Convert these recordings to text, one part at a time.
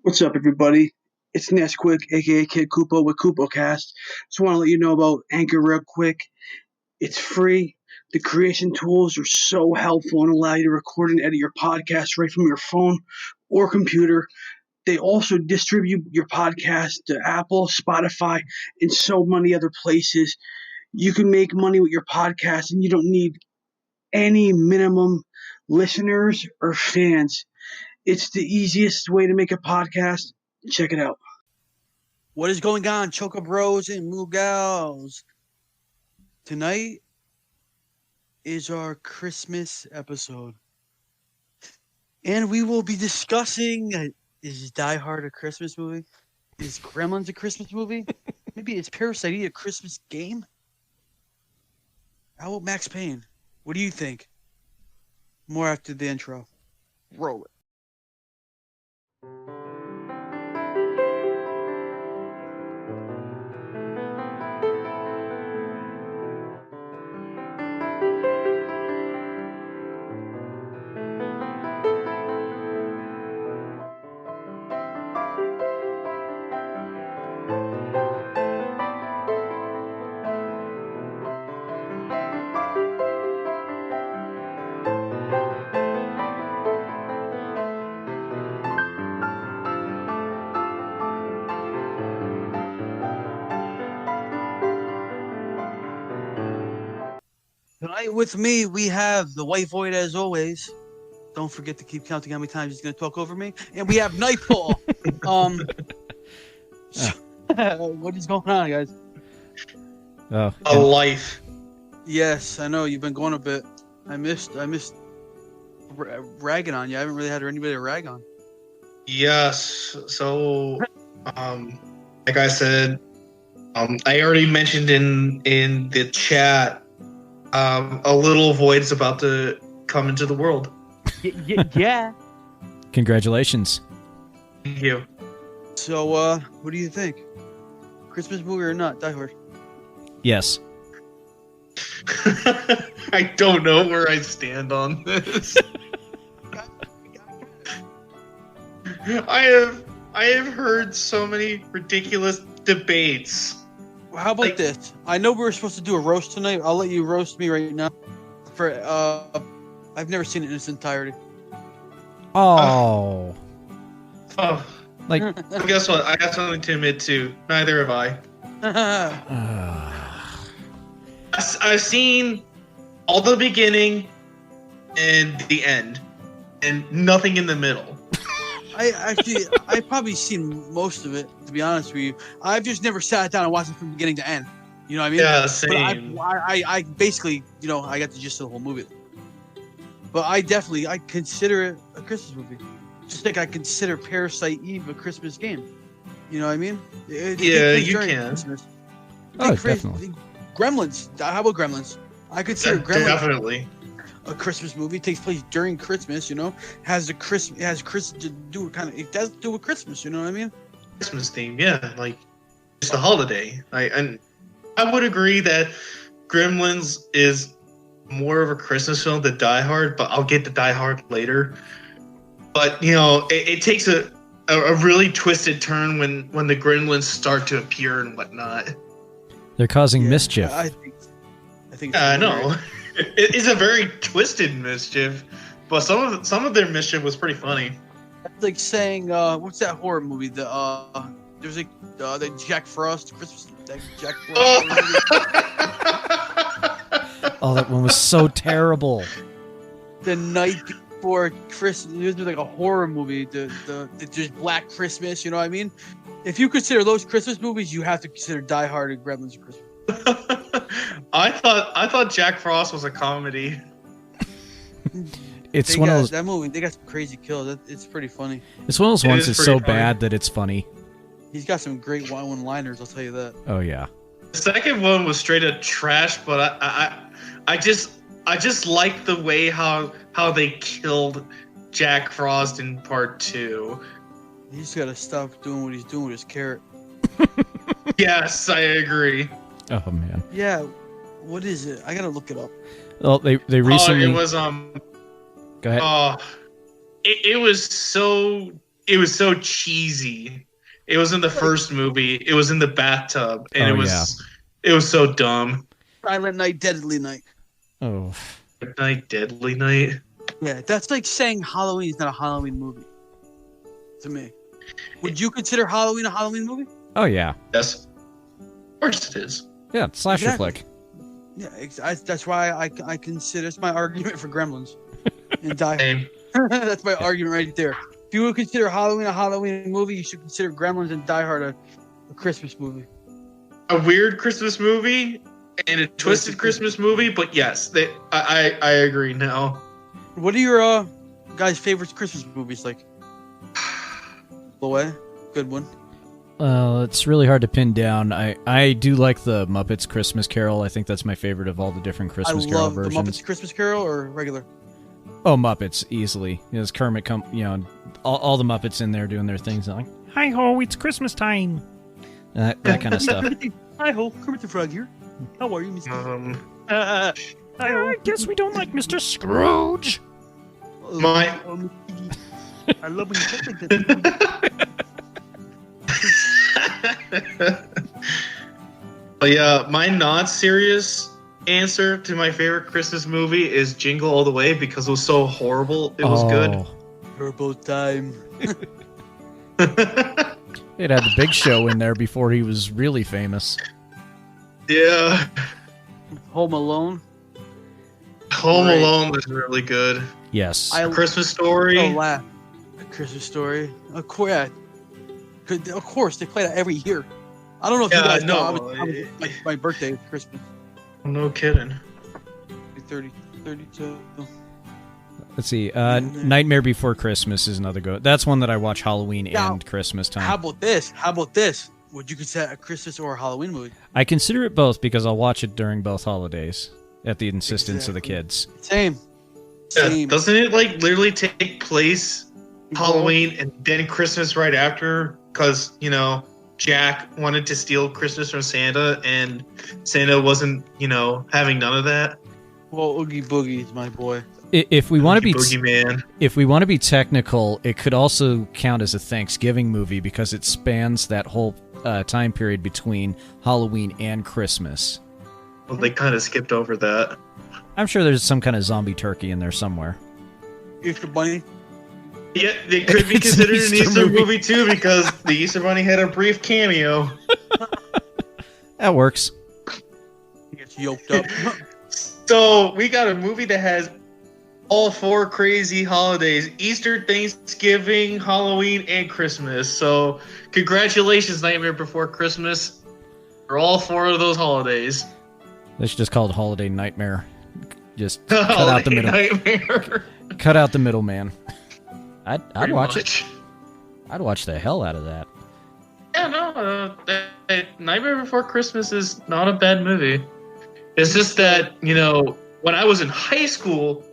What's up, everybody? It's Nesquik, aka KidKupo with Kupokast. Just want to let you know about Anchor real quick. It's free. The creation tools are so helpful and allow you to record and edit your podcast right from your phone or computer. They also distribute your podcast to Apple, Spotify, and so many other places. You can make money with your podcast and you don't need any minimum listeners or fans. It's the easiest way to make a podcast. Check it out. What is going on, Choco Bros and Moogals? Tonight is our Christmas episode. And we will be discussing, is Die Hard a Christmas movie? Is Gremlins a Christmas movie? Maybe is Parasite a Christmas game? How about Max Payne? What do you think? More after the intro. Roll it. Tonight with me, we have the Whitevoid as always. Don't forget to keep counting how many times he's going to talk over me. And we have Nightfall. What is going on, guys? A life. Yes, I know you've been going a bit. I missed ragging on you. I haven't really had anybody to rag on. Yes. So, like I said, I already mentioned in the chat, a little void's about to come into the world. Yeah. Congratulations. Thank you. So, what do you think? Christmas movie or not? Die Hard. Yes. I don't know where I stand on this. I have heard so many ridiculous debates. Well, how about this? I know we were supposed to do a roast tonight. I'll let you roast me right now. I've never seen it in its entirety. Oh. Oh, Like, well, guess what? I got something to admit to. Neither have I. I've seen all the beginning and the end, and nothing in the middle. I've probably seen most of it, to be honest with you. I've just never sat down and watched it from beginning to end. You know what I mean? Yeah, same. But I basically, I got the gist of the whole movie. But I consider it a Christmas movie. Just like I consider Parasite Eve a Christmas game. You know what I mean? Yeah, you can. Christmas. oh, definitely. Gremlins. How about Gremlins? I consider Gremlins Definitely. a Christmas movie. It takes place during Christmas, it does do with Christmas, you know what I mean? Christmas theme, yeah, like it's the holiday. I would agree that Gremlins is more of a Christmas film than Die Hard, but I'll get to Die Hard later. But it takes a really twisted turn when the Gremlins start to appear and whatnot. They're causing mischief. I think. I know. It's a very twisted mischief, but some of their mischief was pretty funny. It's like saying, what's that horror movie? There's the Jack Frost Christmas. Jack Frost. Oh, that one was so terrible. The night before Christmas, it was like a horror movie. There's Black Christmas. You know what I mean? If you consider those Christmas movies, you have to consider Die Hard and Gremlins Christmas. I thought Jack Frost was a comedy. It's one of those. That movie. They got some crazy kills. It's pretty funny. It's one of those ones that's so pretty funny. bad that it's funny. He's got some great one-liners. I'll tell you that. Oh yeah. The second one was straight up trash, but I just like the way how they killed Jack Frost in part 2. He's got to stop doing what he's doing with his carrot. Yes, I agree. Oh man. Yeah. What is it? I gotta look it up. Well, they recently. Oh, it was Go ahead. it was so it was so cheesy. It was in the first movie. It was in the bathtub, and it was so dumb. Silent Night, Deadly Night. Oh. Night, Deadly Night. Yeah, that's like saying Halloween is not a Halloween movie. To me, would you consider Halloween a Halloween movie? Oh yeah. Yes. Of course it is. Yeah, slasher Exactly. flick. Yeah, that's why I consider it's my argument for Gremlins and Die Hard. Same. That's my argument right there. If you would consider Halloween a Halloween movie, you should consider Gremlins and Die Hard a Christmas movie. A weird Christmas movie and a twisted Christmas movie, but yes, I agree now. What are your guys' favorite Christmas movies like? Away, good one. It's really hard to pin down. I do like the Muppets Christmas Carol. I think that's my favorite of all the different Christmas Carol versions. I love the Muppets Christmas Carol or regular. Oh, Muppets easily. There's Kermit all the Muppets in there doing their things. Like, hi ho, it's Christmas time. That kind of stuff. Hi ho, Kermit the Frog here. How are you, Mr. I guess we don't like Mr. Scrooge. My. I love when you talk like that. But yeah, my non-serious answer to my favorite Christmas movie is Jingle All the Way because it was so horrible. It was good. Horrible time. It had the Big Show in there before he was really famous. Yeah. Home Alone. Home Alone was really good. Yes. Christmas Story. Oh, laugh. A Christmas Story. Of course, yeah. Of course, they play that every year. I don't know if you guys know. I was my birthday, Christmas. No kidding. 32. Let's see. Nightmare Before Christmas is another go. That's one that I watch Halloween and Christmas time. How about this? Would you consider a Christmas or a Halloween movie? I consider it both because I'll watch it during both holidays at the insistence of the kids. Same. Yeah, doesn't it literally take place Halloween and then Christmas right after? Because, Jack wanted to steal Christmas from Santa and Santa wasn't, having none of that. Well, Oogie Boogie is my boy. If we want to be technical, it could also count as a Thanksgiving movie because it spans that whole time period between Halloween and Christmas. Well, they kind of skipped over that. I'm sure there's some kind of zombie turkey in there somewhere. Easter Bunny. Yeah, it could be considered an Easter movie too because the Easter Bunny had a brief cameo. That works. He gets yoked up. So we got a movie that has all four crazy holidays: Easter, Thanksgiving, Halloween, and Christmas. So congratulations, Nightmare Before Christmas, for all four of those holidays. They should just call it Holiday Nightmare. Just cut out the middle. Nightmare. Cut out the middleman. I'd watch much. it. I'd watch the hell out of that. Yeah, no, Nightmare Before Christmas is not a bad movie. It's just that, when I was in high school,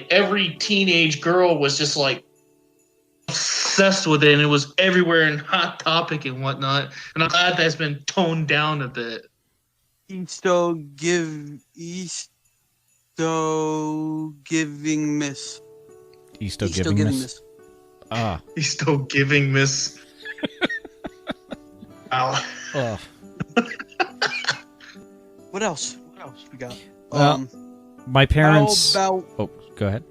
every teenage girl was just obsessed with it, and it was everywhere in Hot Topic and whatnot. And I'm glad that's been toned down a bit. Easter Giving Miss. Easter Giving Miss. Ah. Easter Giving Miss. Wow. Oh. What else we got? My parents. Oh, go ahead.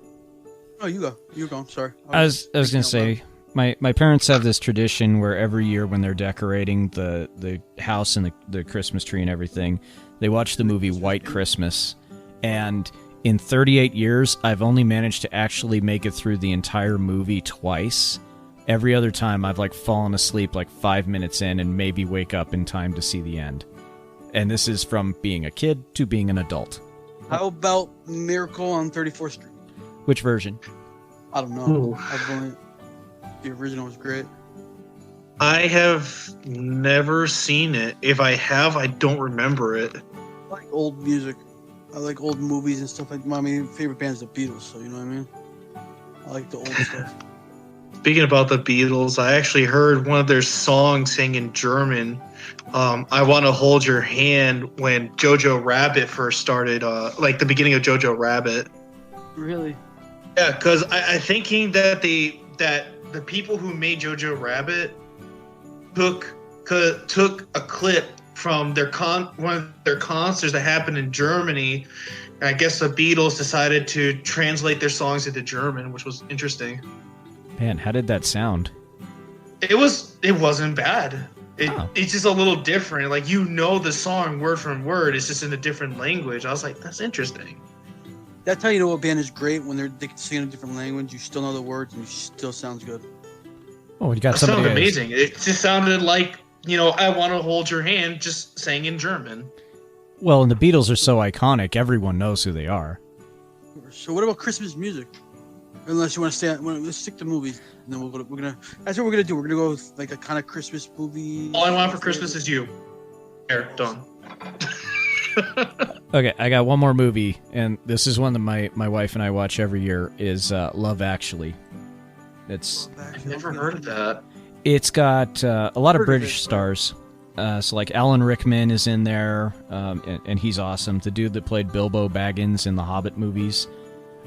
Oh, you go. You're going. Sorry. I was gonna say, my parents have this tradition where every year when they're decorating the house and the Christmas tree and everything, they watch the movie White Christmas. And in 38 years, I've only managed to actually make it through the entire movie twice. Every other time, I've fallen asleep 5 minutes in and maybe wake up in time to see the end. And this is from being a kid to being an adult. How about Miracle on 34th Street? Which version? I don't know. The original was great. I have never seen it. If I have, I don't remember it. I like old music. I like old movies and stuff like that. My favorite band's the Beatles, so you know what I mean? I like the old stuff. Speaking about the Beatles, I actually heard one of their songs sing in German. I Want to Hold Your Hand when Jojo Rabbit first started, the beginning of Jojo Rabbit. Really? Yeah, because I thinking that the people who made Jojo Rabbit took a clip from one of their concerts that happened in Germany. And I guess the Beatles decided to translate their songs into German, which was interesting. Man, how did that sound? It wasn't bad. It's just a little different. Like, the song word from word. It's just in a different language. I was like, that's interesting. That's how you know a band is great, when they can sing in a different language. You still know the words, and it still sounds good. Oh, you got That somebody. sounded amazing. It just sounded like, I Want to Hold Your Hand, just sang in German. Well, and the Beatles are so iconic, everyone knows who they are. So what about Christmas music? Unless you want to stay on, let's stick to movies. And then that's what we're gonna do. We're gonna go with like a kind of Christmas movie. All I want for Christmas is you. There, done. Okay, I got one more movie, and this is one that my wife and I watch every year, is Love Actually. I've never heard of that. It's got a lot of British stars. So like Alan Rickman is in there, and he's awesome. The dude that played Bilbo Baggins in the Hobbit movies.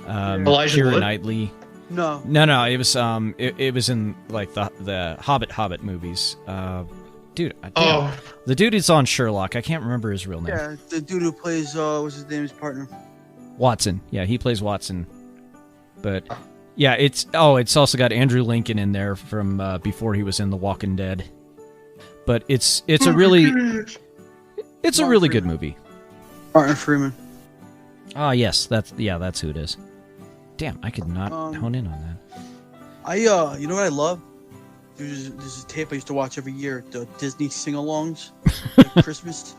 Elijah Keira Wood? Knightley. No. It was it was in like the Hobbit movies. Dude, the dude is on Sherlock. I can't remember his real name. Yeah, the dude who plays what's his name? His partner. Watson. Yeah, he plays Watson. But yeah, it's also got Andrew Lincoln in there from before he was in The Walking Dead. But it's a really good movie. Martin Freeman. Ah, yes, that's who it is. Damn, I could not hone in on that. You know what I love? There's a tape I used to watch every year, the Disney sing-alongs, like Christmas.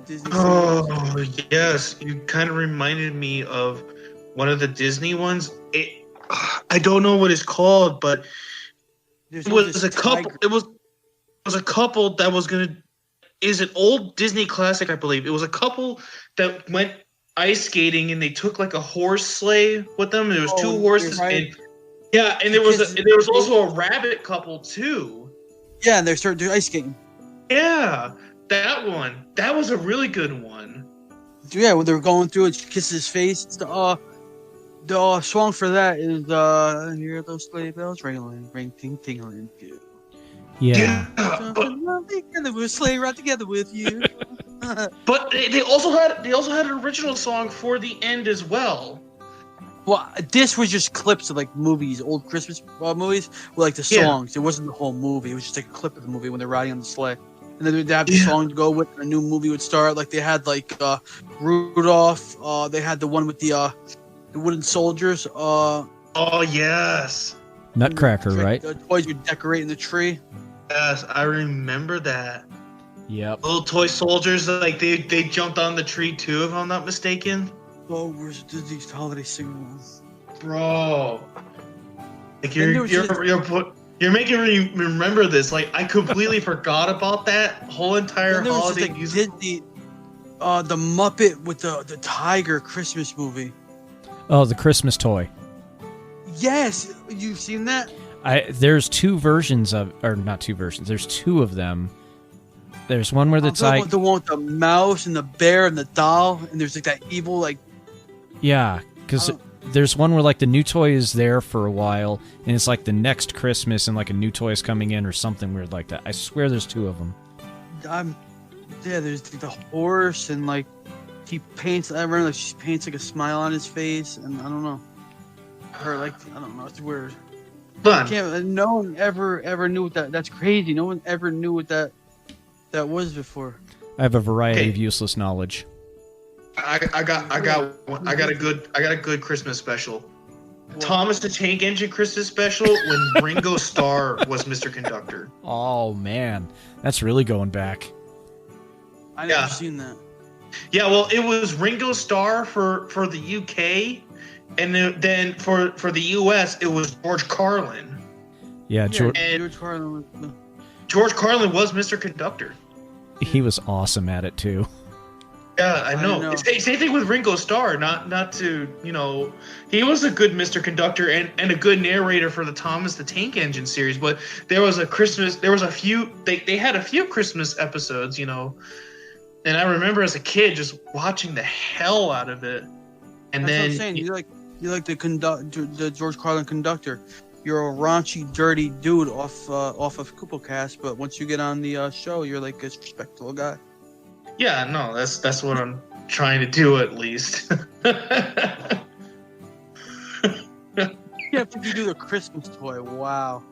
Disney sing-alongs. Yes, you kind of reminded me of one of the Disney ones. I don't know what it's called, but it was a couple. It was a couple that was gonna. Is an old Disney classic, I believe. It was a couple that went ice skating, and they took like a horse sleigh with them. And there was two horses, right. And there was also a rabbit couple too. Yeah, and they started doing ice skating. Yeah, that one. That was a really good one. Yeah, when they were going through it, she kisses his face. It's the song for that is "Hear Those Sleigh Bells Ring, ring, ting, tingling." Yeah. Together we'll sleigh right together with you. But they also had an original song for the end as well. Well, this was just clips of like movies, old Christmas movies, with like the songs. It wasn't the whole movie. It was just like a clip of the movie when they're riding on the sleigh, and then they'd have the song to go with. And a new movie would start. Like they had like Rudolph. They had the one with the wooden soldiers. Oh yes. Nutcracker, right? The toys would decorate in the tree. Yes, I remember that. Yep. Little toy soldiers, like they jumped on the tree too, if I'm not mistaken. Oh, where's these holiday sing-alongs? Bro, like you're making me remember this. Like I completely forgot about that whole entire holiday like music. Disney, the Muppet with the tiger Christmas movie. Oh, the Christmas toy. Yes, you've seen that? There's two versions of, or not two versions. There's two of them. There's one where it's like the one with the mouse and the bear and the doll, and there's like that evil like. Yeah, because there's one where like the new toy is there for a while, and it's like the next Christmas, and like a new toy is coming in or something weird like that. I swear there's two of them. There's the horse, and like he paints everyone, like she paints like a smile on his face, and I don't know. Or like I don't know, it's weird. No one ever knew what that's crazy. No one ever knew what that was before. I have a variety of useless knowledge. I got a good Christmas special. What? Thomas the Tank Engine Christmas special when Ringo Starr was Mr. Conductor. Oh man, that's really going back. I never seen that. Yeah, well, it was Ringo Starr for the UK. And then for the U.S., it was George Carlin. Yeah, George Carlin was Mr. Conductor. He was awesome at it too. Yeah, I know. Same thing with Ringo Starr. Not to he was a good Mr. Conductor and a good narrator for the Thomas the Tank Engine series. But they had a few Christmas episodes, and I remember as a kid just watching the hell out of it. And That's what I'm saying. You like the George Carlin conductor. you're a raunchy, dirty dude off of Kupokast, but once you get on the show, you're like a respectable guy. Yeah, no, that's what I'm trying to do at least. Yeah, if you do the Christmas toy, wow.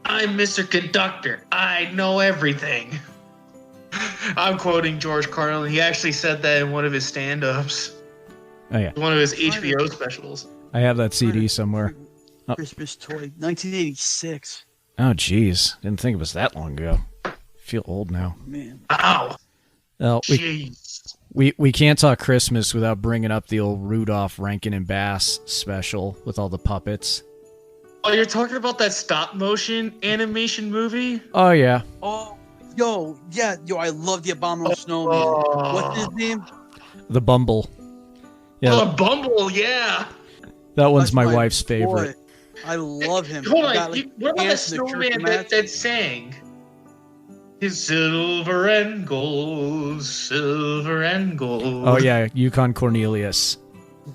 I'm Mr. Conductor. I know everything. I'm quoting George Carlin. He actually said that in one of his stand-ups. Oh yeah, One of his HBO specials. I have that CD somewhere. Christmas toy, 1986. Oh jeez, didn't think it was that long ago. I feel old now. Man. Ow. Well, Jeez. we can't talk Christmas without bringing up the old Rudolph Rankin and Bass special with all the puppets. Oh, you're talking about that stop-motion animation movie? Oh yeah, Oh, yo, I love the Abominable Snowman. What's his name? the Bumble. Yeah, Oh, Bumble, yeah. that one's That's my wife's boy. favorite. I love him. Hold He on, got, like, what about the ants in the snowman church that, match. that sang? His silver and gold, silver and gold. Oh yeah, Yukon Cornelius.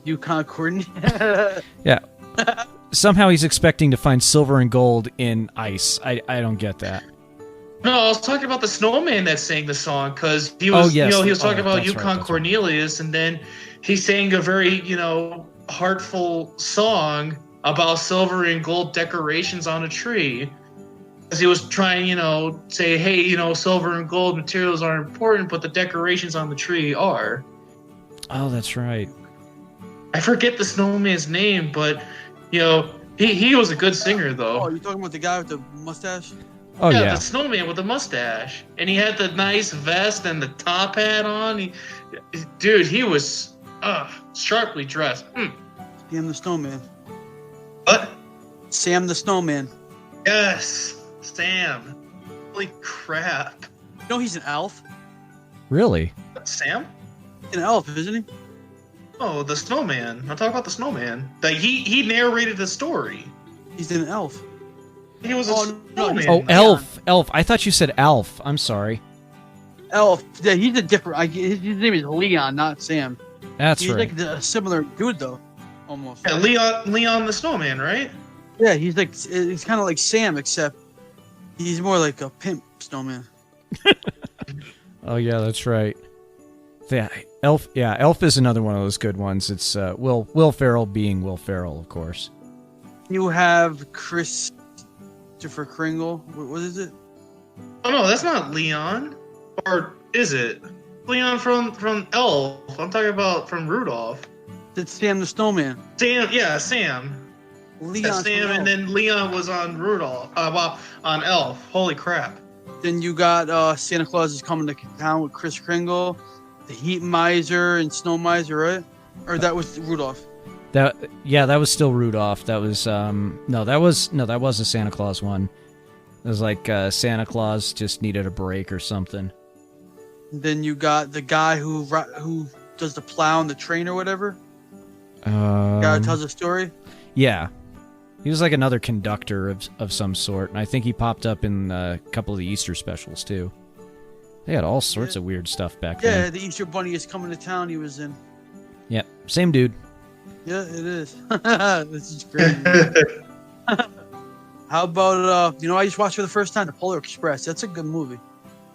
Yukon Courtney. Yeah. Somehow he's expecting to find silver and gold in ice. I don't get that. No, I was talking about the snowman that sang the song because he was, yes. he was talking about That's right, Yukon that's right. Cornelius, and then he sang a very, heartful song about silver and gold decorations on a tree. Because he was trying, say, hey, silver and gold materials are important, but the decorations on the tree are. Oh, that's right. I forget the snowman's name, but he was a good singer though. Oh, you talking about the guy with the mustache? Oh yeah. The snowman with the mustache, and he had the nice vest and the top hat on. Dude, he was sharply dressed. Sam the Snowman. What? Sam the Snowman. Yes, Sam. Holy crap! You know he's an elf? Really? Sam? An elf, isn't he? Oh, the snowman. I'm talking about the snowman. Like he narrated the story. He's an elf. He was a snowman. Oh, Elf. I thought you said Alf. I'm sorry. Elf. Yeah, he's a different. His name is Leon, not Sam. That's He's right. like a similar dude, though. Almost. Yeah, Leon the snowman, right? Yeah, he's kind of like Sam, except he's more like a pimp snowman. Oh yeah, that's right. Yeah, Elf. Yeah, Elf is another one of those good ones. It's Will Ferrell being Will Ferrell, of course. You have Christopher Kringle. What is it? Oh no, that's not Leon. Or is it? Leon from Elf. I'm talking about from Rudolph. It's Sam the Snowman. Sam, yeah, Sam. Leon. Yeah, Sam, and then Leon was on Rudolph. On Elf. Holy crap. Then you got Santa Claus is Coming to Town with Chris Kringle, the Heat Miser and Snow Miser, right? Or that was Rudolph. That was still Rudolph. That was that was a Santa Claus one. It was like Santa Claus just needed a break or something. Then you got the guy who does the plow on the train or whatever. Guy who tells a story. Yeah, he was like another conductor of some sort, and I think he popped up in a couple of the Easter specials too. They had all sorts of weird stuff back Yeah, then. the Easter Bunny is Coming to Town. He was in. Yep, same dude. Yeah, it is. This is great. How about I just watched for the first time the Polar Express. That's a good movie.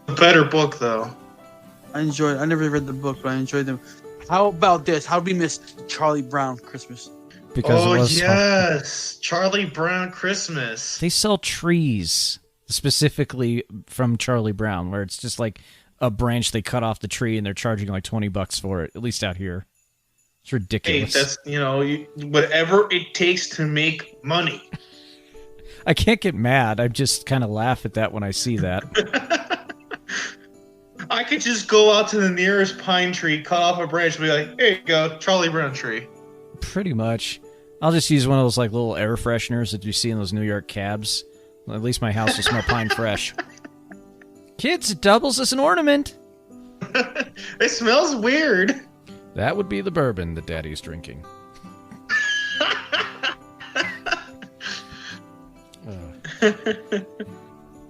A better book though. I enjoyed. I never read the book, but I enjoyed them. How about this? How did we miss Charlie Brown Christmas? Because it was yes, Charlie Brown Christmas. They sell trees specifically from Charlie Brown, where it's just like a branch they cut off the tree and they're charging like $20 for it. At least out here, it's Hey, ridiculous. that's whatever it takes to make money. I can't get mad. I just kind of laugh at that when I see that. I could just go out to the nearest pine tree, cut off a branch, and be like, "Here you go, Charlie Brown tree." Pretty much. I'll just use one of those like little air fresheners that you see in those New York cabs. At least my house will smell pine fresh. Kids, it doubles as an ornament. It smells weird. That would be the bourbon that Daddy's drinking.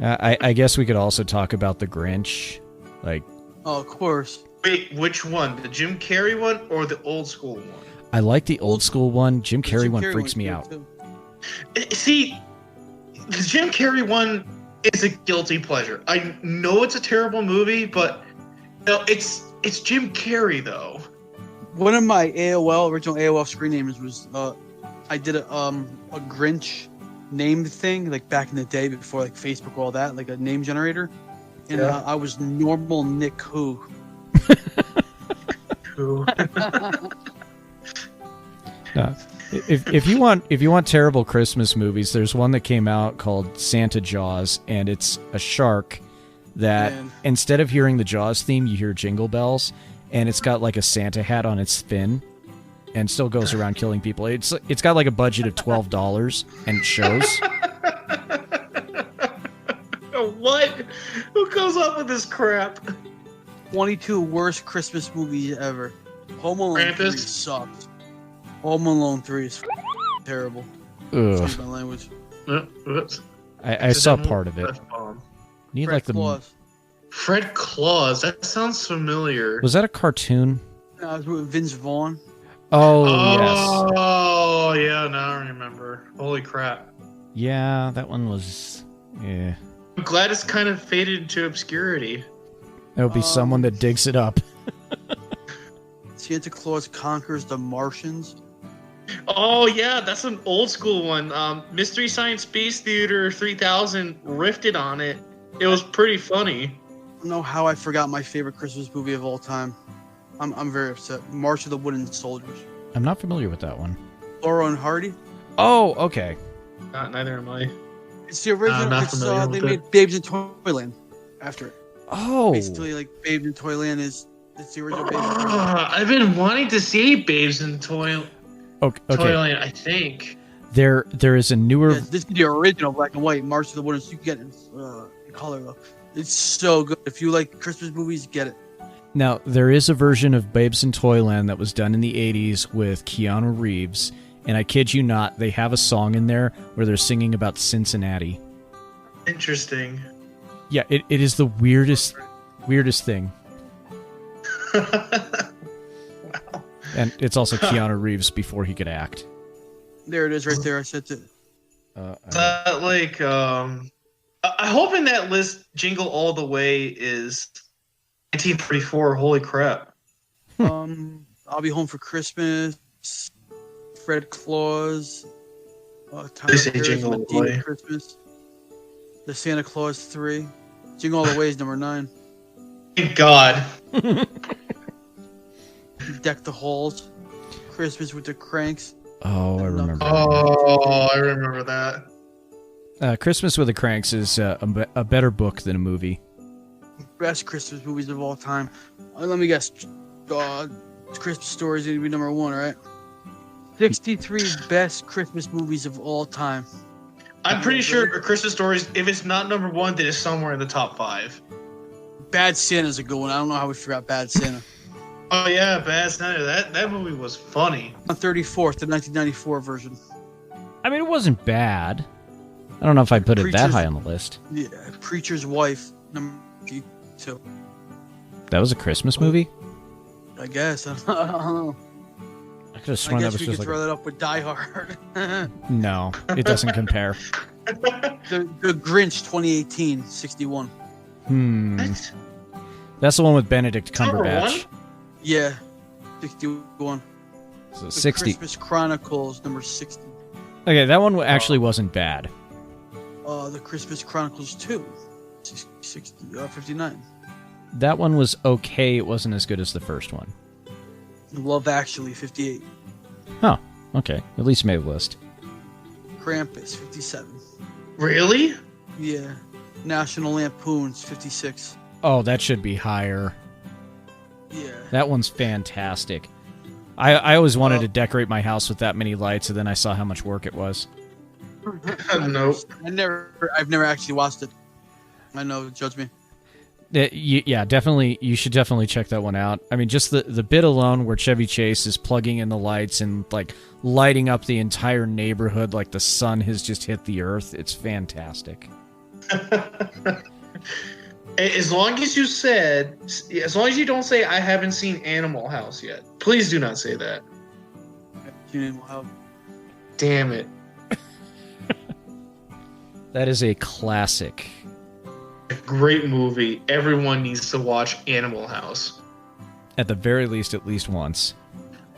I guess we could also talk about the Grinch. Like, Oh, of course. Wait, which one? The Jim Carrey one or the old school one? I like the old school one. Jim The Carrey Jim one Carrey freaks me good, out. too. See, the Jim Carrey one is a guilty pleasure. I know it's a terrible movie, but it's Jim Carrey though. One of my original AOL screen names was I did a Grinch name thing like back in the day before like Facebook all that, like a name generator, and I was Normal Nick Who. Who? If you want terrible Christmas movies, there's one that came out called Santa Jaws, and it's a shark that instead of hearing the Jaws theme, you hear Jingle Bells, and it's got like a Santa hat on its fin, and still goes around killing people. It's got like a budget of $12, and it shows. What? Who comes up with this crap? 22 worst Christmas movies ever. Home Alone Krampus? 3 sucks. Home Alone 3 is terrible. Ugh. Excuse my language. I saw part of it. Need Fred like the Claus. Fred Claus. That sounds familiar. Was that a cartoon? No, it was with Vince Vaughn. Oh yes. Oh yeah, now I remember. Holy crap! Yeah, that one was. Yeah. I'm glad it's kind of faded into obscurity. There'll be someone that digs it up. Santa Claus Conquers the Martians. Oh yeah, that's an old school one. Mystery Science Space Theater 3000 riffed on it. It was pretty funny. I don't know how I forgot my favorite Christmas movie of all time. I'm very upset. March of the Wooden Soldiers. I'm not familiar with that one. Laurel and Hardy. Oh, okay. Neither am I. It's the original. not familiar They with made Babes in Toyland after it. Oh. Basically, like Babes in Toyland it's the original Babes in Toyland. I've been wanting to see Babes in Toyland. Okay. Toyland, I think. There is a newer. Yeah, this is the original black and white. March of the Wooden. You can get it in color though. It's so good. If you like Christmas movies, get it. Now, there is a version of Babes in Toyland that was done in the 80s with Keanu Reeves, and I kid you not, they have a song in there where they're singing about Cincinnati. Interesting. Yeah, it is the weirdest thing. Wow. And it's also Keanu Reeves before he could act. There it is right there. I said it. I hope in that list Jingle All the Way is 1934. Holy crap. I'll Be Home for Christmas. Fred Claus. They say Jingle All the Way. Christmas. The Santa Claus 3. Jingle All the Way is number 9. Thank God. Deck the Halls. Christmas with the Cranks. Oh, I remember. Oh, I remember that. Christmas with the Cranks is a better book than a movie. Best Christmas movies of all time. Let me guess. Christmas Story is going to be number 1, right? 63 best Christmas movies of all time. I'm pretty sure Christmas Stories, if it's not number 1, then it's somewhere in the top 5. Bad Santa's a good one. I don't know how we forgot Bad Santa. Oh yeah, Bad Santa. That movie was funny. On 34th, the 1994 version. I mean, it wasn't bad. I don't know if I'd put it that Preacher's- high on the list. Yeah, Preacher's Wife, number 2. That was a Christmas movie? I guess. I don't know. I could have I sworn that guess was we just could like throw that up with Die Hard. No, it doesn't compare. the Grinch 2018, 61. What? That's the one with Benedict Number Cumberbatch. Yeah, 61. So The 60. Christmas Chronicles, number 60. Okay, that one actually wasn't bad. The Christmas Chronicles 2, 59. That one was okay. It wasn't as good as the first one. Love Actually, 58. Huh. Okay. At least made the list. Krampus, 57. Really? Yeah. National Lampoons, 56. Oh, that should be higher. Yeah. That one's fantastic. I always wanted to decorate my house with that many lights, and then I saw how much work it was. Nope. I've never actually watched it. I know, judge me. Yeah, definitely. You should definitely check that one out. I mean, just the bit alone where Chevy Chase is plugging in the lights and like lighting up the entire neighborhood like the sun has just hit the earth. It's fantastic. As long as you don't say I haven't seen Animal House yet. Please do not say that. Animal House. Damn it. That is a classic. A great movie. Everyone needs to watch Animal House. At the very least, at least once.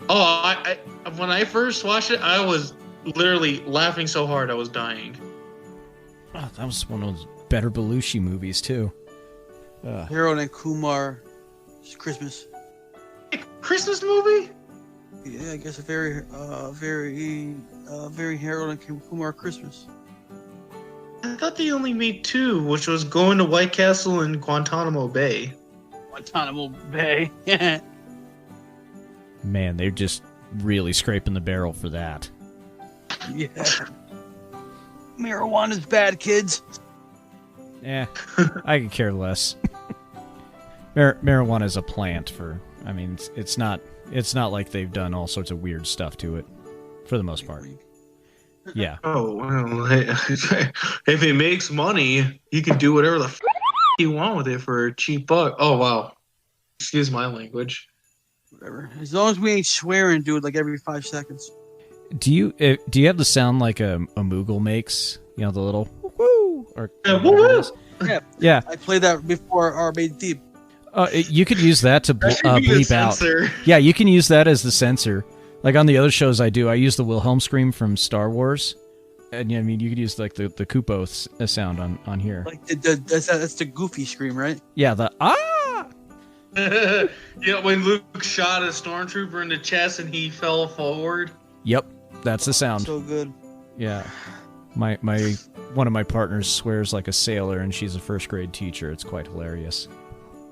Oh, I when I first watched it, I was literally laughing so hard I was dying. Oh, that was one of those better Belushi movies, too. Harold and Kumar. It's Christmas. Christmas movie? Yeah, I guess a very Harold and Kumar Christmas. I thought they only made 2, which was Going to White Castle and Guantanamo Bay. Guantanamo Bay. Man, they're just really scraping the barrel for that. Yeah. Marijuana's bad, kids. Yeah, I could care less. Marijuana is a plant I mean, it's not like they've done all sorts of weird stuff to it, for the most part. Yeah. Oh, well, if it makes money, you can do whatever the f*** you want with it for a cheap buck. Oh, wow. Excuse my language. Whatever. As long as we ain't swearing, dude, like every 5 seconds. Do you have the sound like a Moogle makes? You know, the little woo or woo. Yeah. I played that before our main theme. You could use that to bleep out. Yeah, you can use that as the censor. Like on the other shows I use the Wilhelm scream from Star Wars. And I mean, you could use like the Kupo sound on here. Like that's the goofy scream, right? Yeah, the ah. Yeah, when Luke shot a stormtrooper in the chest and he fell forward. Yep, that's the sound. So good. Yeah, my one of my partners swears like a sailor, and she's a first grade teacher. It's quite hilarious.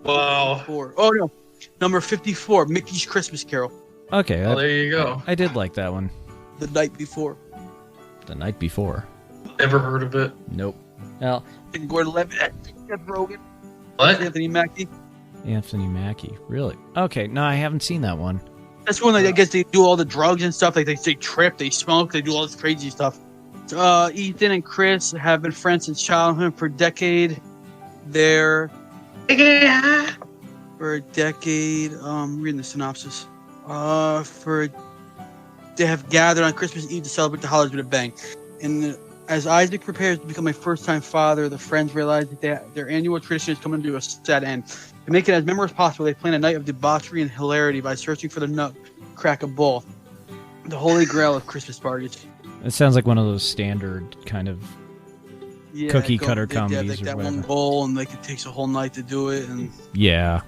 Wow. Oh no, number 54, Mickey's Christmas Carol. Okay, there you go. I did like that one. The Night Before. The Night Before. Never heard of it. Nope. Well, And Gordon Levitt, Seth Rogen, What? Anthony Mackie. Anthony Mackie. Really? Okay, no, I haven't seen that one. That's when I guess they do all the drugs and stuff. Like they trip, they smoke, they do all this crazy stuff. Ethan and Chris have been friends since childhood for a decade. They're for a decade. Reading the synopsis. They have gathered on Christmas Eve to celebrate the holidays with a bang. And as Isaac prepares to become a first-time father, the friends realize that their annual tradition is coming to a sad end. To make it as memorable as possible, they plan a night of debauchery and hilarity by searching for the Nutcracker Ball, the holy grail of Christmas parties. It sounds like one of those standard kind of cookie cutter comedies like or that whatever. one bowl, and like it takes a whole night to do it. And Yeah.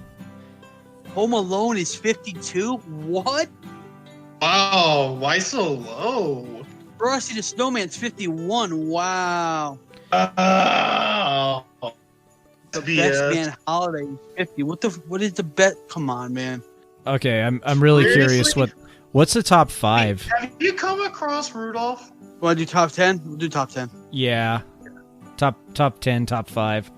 Home Alone is 52. What? Wow, why so low? Frosty the Snowman's 51. Wow. Oh. The Best Man Holiday is 50. What is the bet? Come on, man. Okay, I'm really curious. What's the top 5? Have you come across Rudolph? Want to do top 10? We'll do top 10. Yeah. Top 10, top 5.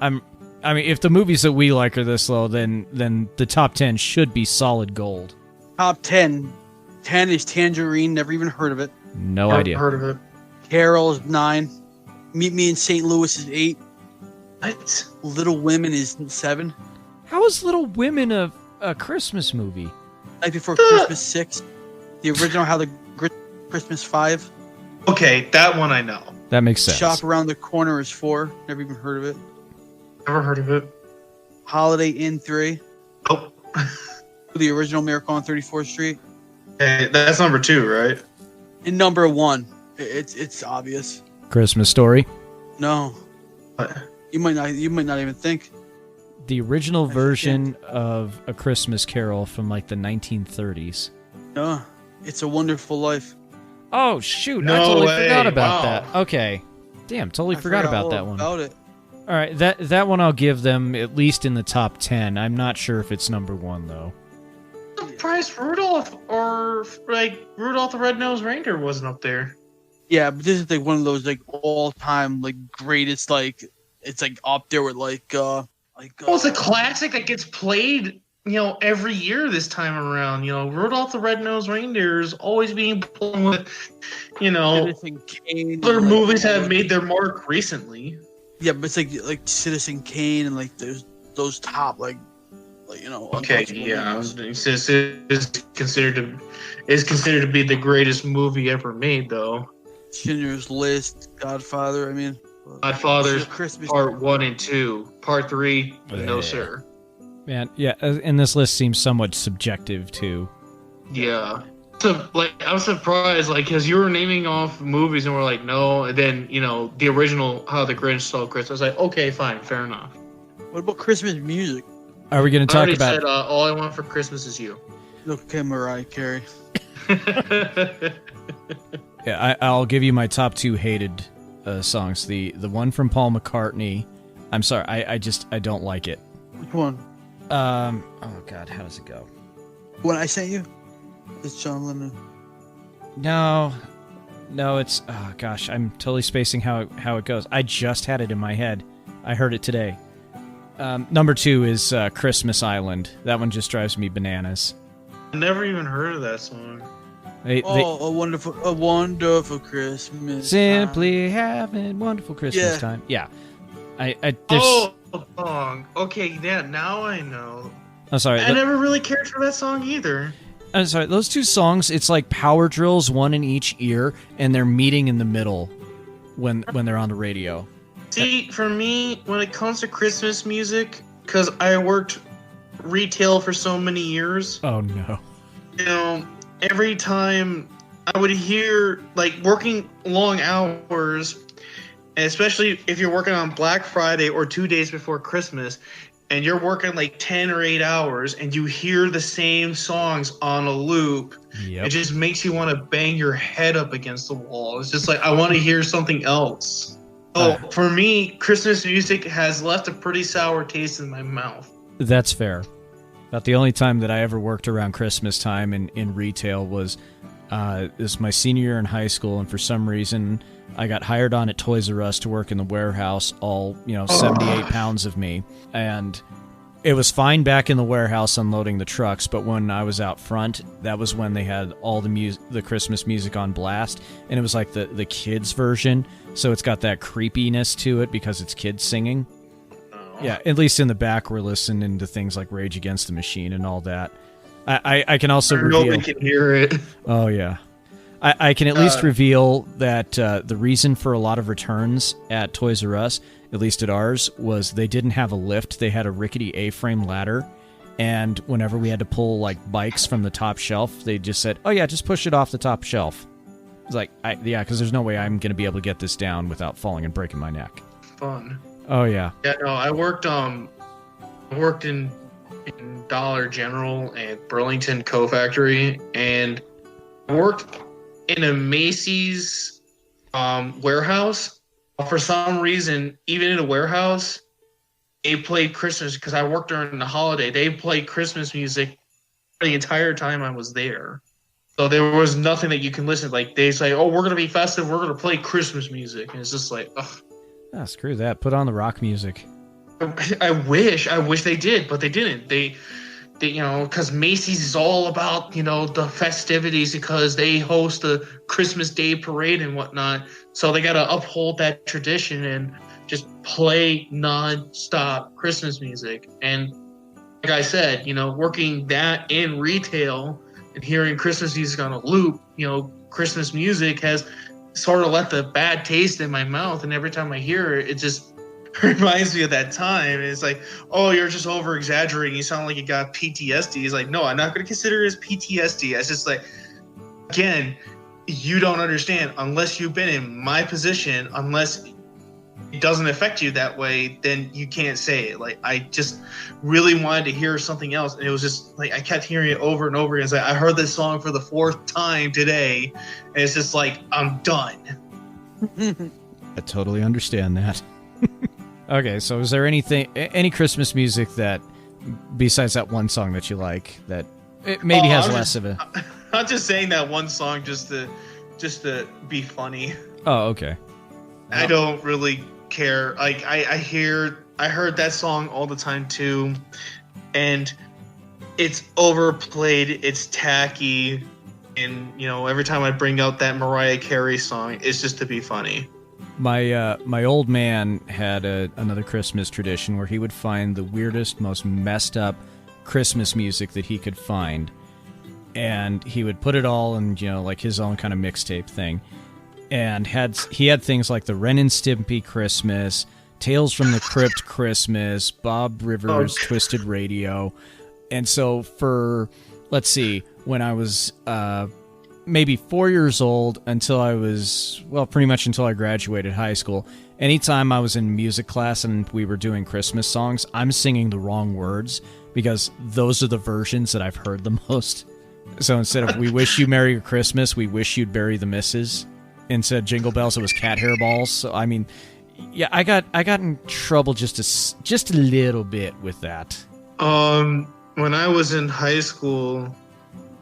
I mean, if the movies that we like are this low, then the top 10 should be solid gold. Top 10. 10 is Tangerine. Never even heard of it. No idea. Heard of it? Carol is 9. Meet Me in St. Louis is 8. What? Little Women is 7. How is Little Women a Christmas movie? Night Before Christmas 6. The original How the Christmas 5. Okay, that one I know. That makes sense. Shop Around the Corner is 4. Never even heard of it. Never heard of it. Holiday Inn 3. Oh. The original Miracle on 34th Street. Hey, that's number 2, right? And number 1. It's obvious. Christmas Story. No. What? You might not even think. The original version of A Christmas Carol from like the 1930s. No. It's a Wonderful Life. Oh shoot! No I totally way. forgot about Wow. that. Okay, damn, totally I forgot about all that one. About it. All right, that one I'll give them at least in the top 10. I'm not sure if it's number 1 though. I'm surprised Rudolph or like Rudolph the Red-Nosed Reindeer wasn't up there. Yeah, but this is like one of those like all-time like greatest like it's like up there with like Well, it's a classic that gets played, every year this time around. Rudolph the Red-Nosed Reindeer is always being played with, Citizen Kane. other and, like, movies have made their mark recently. Yeah, but it's like Citizen Kane and like those top like Okay, untouchable yeah, movies. is considered to be the greatest movie ever made, though. Schindler's List, Godfather. I mean, Godfather's Christmas Part 1 and 2. Part 3, no Yeah. sir. Man, yeah, and this list seems somewhat subjective too. Yeah. So, like, I was surprised, like, because you were naming off movies and we're like, no. And then, the original How the Grinch Stole Christmas. I was like, okay, fine, fair enough. What about Christmas music? Are we going to I talk already about? said, All I Want for Christmas Is You. Okay, Mariah Carey. Yeah, I'll give you my top 2 hated songs. The one from Paul McCartney. I'm sorry, I don't like it. Which one? Oh God, how does it go? What I sent you? It's John Lennon. No, it's oh gosh, I'm totally spacing how it goes. I just had it in my head. I heard it today. Number 2 is Christmas Island. That one just drives me bananas. I never even heard of that song. A wonderful Christmas. Simply having wonderful Christmas time. Yeah. There's, Oh, the song. Okay, yeah, now I know. I'm sorry. I never really cared for that song either. I'm sorry. Those 2 songs, it's like power drills, one in each ear, and they're meeting in the middle when they're on the radio. See, for me, when it comes to Christmas music, because I worked retail for so many years, Oh no. Every time I would hear, like, working long hours, and especially if you're working on Black Friday or 2 days before Christmas, and you're working like 10 or 8 hours, and you hear the same songs on a loop, Yep. it just makes you want to bang your head up against the wall. It's just like, I want to hear something else. So for me, Christmas music has left a pretty sour taste in my mouth. That's fair. About the only time that I ever worked around Christmas time in retail was this my senior year in high school, and for some reason I got hired on at Toys R Us to work in the warehouse, all 78 pounds of me, and it was fine back in the warehouse unloading the trucks, but when I was out front, that was when they had all the Christmas music on blast, and it was like the kids version, so it's got that creepiness to it because it's kids singing. Yeah, at least in the back, we're listening to things like Rage Against the Machine and all that. I can also reveal... Nobody can hear it. Oh, yeah. I can at least reveal that the reason for a lot of returns at Toys R Us, at least at ours, was they didn't have a lift. They had a rickety A-frame ladder, and whenever we had to pull like bikes from the top shelf, they just said, oh, yeah, just push it off the top shelf. It's like, because there's no way I'm going to be able to get this down without falling and breaking my neck. Fun. Oh, yeah. Yeah, no, I worked in Dollar General and Burlington Co-Factory, and I worked in a Macy's warehouse. For some reason, even in a warehouse, they played Christmas, because I worked during the holiday. They played Christmas music the entire time I was there. So there was nothing that you can listen. Like, they say, oh, we're going to be festive, we're going to play Christmas music. And it's just like, ugh. Ah, screw that. Put on the rock music. I wish they did, but they didn't. They because Macy's is all about, the festivities, because they host the Christmas Day parade and whatnot. So they got to uphold that tradition and just play non-stop Christmas music. And like I said, working that in retail and hearing Christmas music on a loop, Christmas music has sort of left a bad taste in my mouth, and every time I hear it, it just reminds me of that time. It's like, oh, you're just over exaggerating, you sound like you got PTSD. It's like, no, I'm not going to consider it as PTSD. It's just like, again, you don't understand. Unless you've been in my position, unless it doesn't affect you that way, then you can't say it. Like, I just really wanted to hear something else, and it was just like I kept hearing it over and over again. It's like, I heard this song for the 4th time today, and it's just like, I'm done. I totally understand that. Okay, so is there any Christmas music that, besides that one song that you like, that it maybe has less of a... I'm just saying that one song just to be funny. Oh, okay. I don't really care. Like, I heard that song all the time too, and it's overplayed, it's tacky, and every time I bring out that Mariah Carey song, it's just to be funny. My old man had another Christmas tradition where he would find the weirdest, most messed up Christmas music that he could find, and he would put it all in like his own kind of mixtape thing. and he had things like the Ren and Stimpy Christmas, Tales from the Crypt Christmas, Bob Rivers Twisted Radio. And so for, let's see, when I was maybe 4 years old until I was, well, pretty much until I graduated high school, anytime I was in music class and we were doing Christmas songs, I'm singing the wrong words because those are the versions that I've heard the most. So instead of "We wish you Merry Christmas," "We wish you'd bury the missus." Instead of "Jingle Bells," it was "Cat Hair Balls." So I mean, yeah, I got in trouble just a little bit with that. When I was in high school,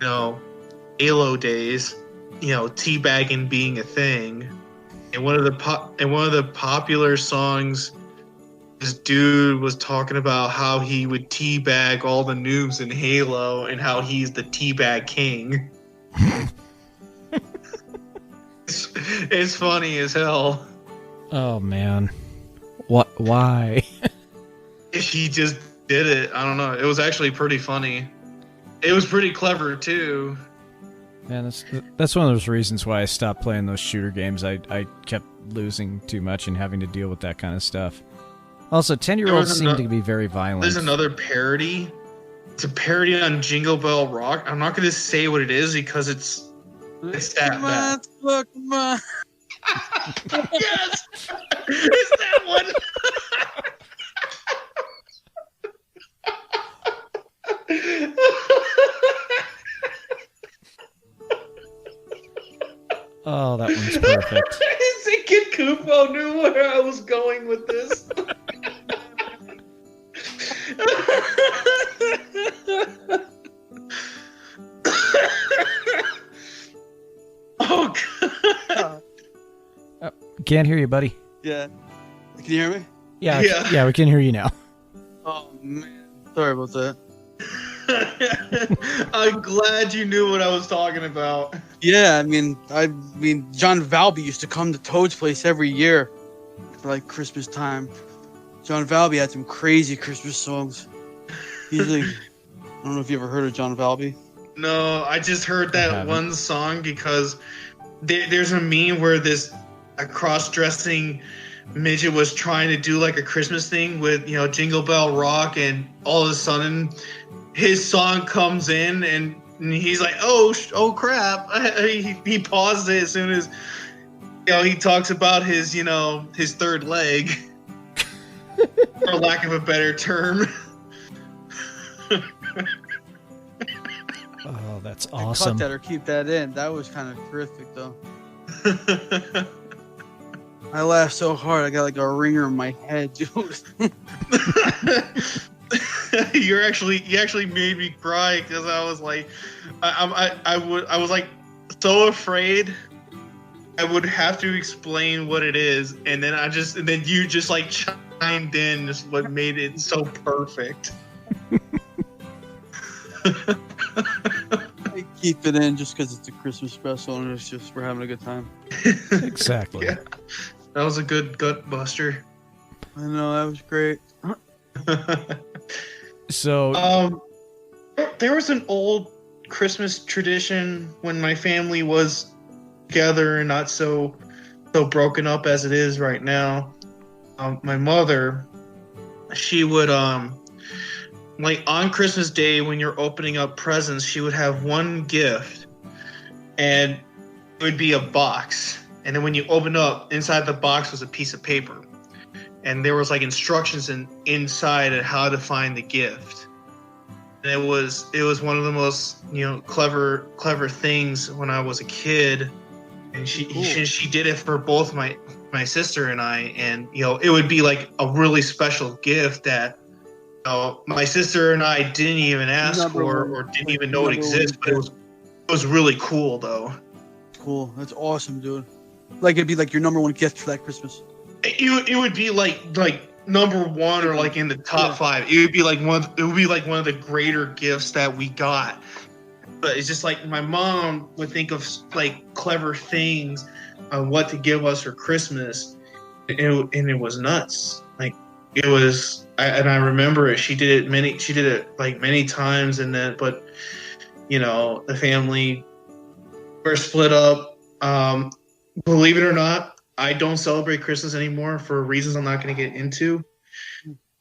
Halo days, teabagging being a thing, and one of the popular songs, this dude was talking about how he would teabag all the noobs in Halo and how he's the teabag king. It's funny as hell. Oh man, what? Why? He just did it. I don't know. It was actually pretty funny. It was pretty clever too. Man, that's one of those reasons why I stopped playing those shooter games. I kept losing too much and having to deal with that kind of stuff. Also, 10-year-olds seem to be very violent. There's another parody. It's a parody on Jingle Bell Rock. I'm not going to say what it is because it's that bad. Come on. Yes! It's that one! Oh, that one's perfect. KidKupo knew where I was going with this. Oh, God. Can't hear you, buddy. Yeah. Can you hear me? Yeah, we can hear you now. Oh, man. Sorry about that. I'm glad you knew what I was talking about. Yeah, I mean, John Valby used to come to Toad's place every year for like Christmas time. John Valby had some crazy Christmas songs. Usually, I don't know if you ever heard of John Valby. No, I just heard that one song because there's a meme where a cross-dressing midget was trying to do like a Christmas thing with Jingle Bell Rock, and all of a sudden his song comes in and he's like, oh crap. He paused it as soon as he talks about his his third leg, for lack of a better term. Oh, that's awesome. Cut that or keep that in. That was kind of terrific, though. I laughed so hard I got like a ringer in my head, dude. You actually made me cry because I was like, I was like so afraid I would have to explain what it is, and then you just like chimed in, is what made it so perfect. I keep it in just because it's a Christmas special and it's just we're having a good time. Exactly. Yeah, that was a good gut buster. I know, that was great. So, there was an old Christmas tradition when my family was together and not so broken up as it is right now. My mother, she would like on Christmas Day when you're opening up presents, she would have one gift, and it would be a box. And then when you open up, inside the box was a piece of paper. And there was like instructions inside of how to find the gift. And it was one of the most clever things when I was a kid. And she did it for both my sister and I. And it would be like a really special gift that my sister and I didn't even ask for or didn't even know it existed. But it was really cool though. Cool, that's awesome, dude. Like it'd be like your number one gift for that Christmas. It would be like number one or like in the top five. It would be like one of the greater gifts that we got. But it's just like my mom would think of like clever things on what to give us for Christmas, and it was nuts. Like it was, and I remember it. She did it like many times, and then the family were split up. Believe it or not, I don't celebrate Christmas anymore for reasons I'm not going to get into.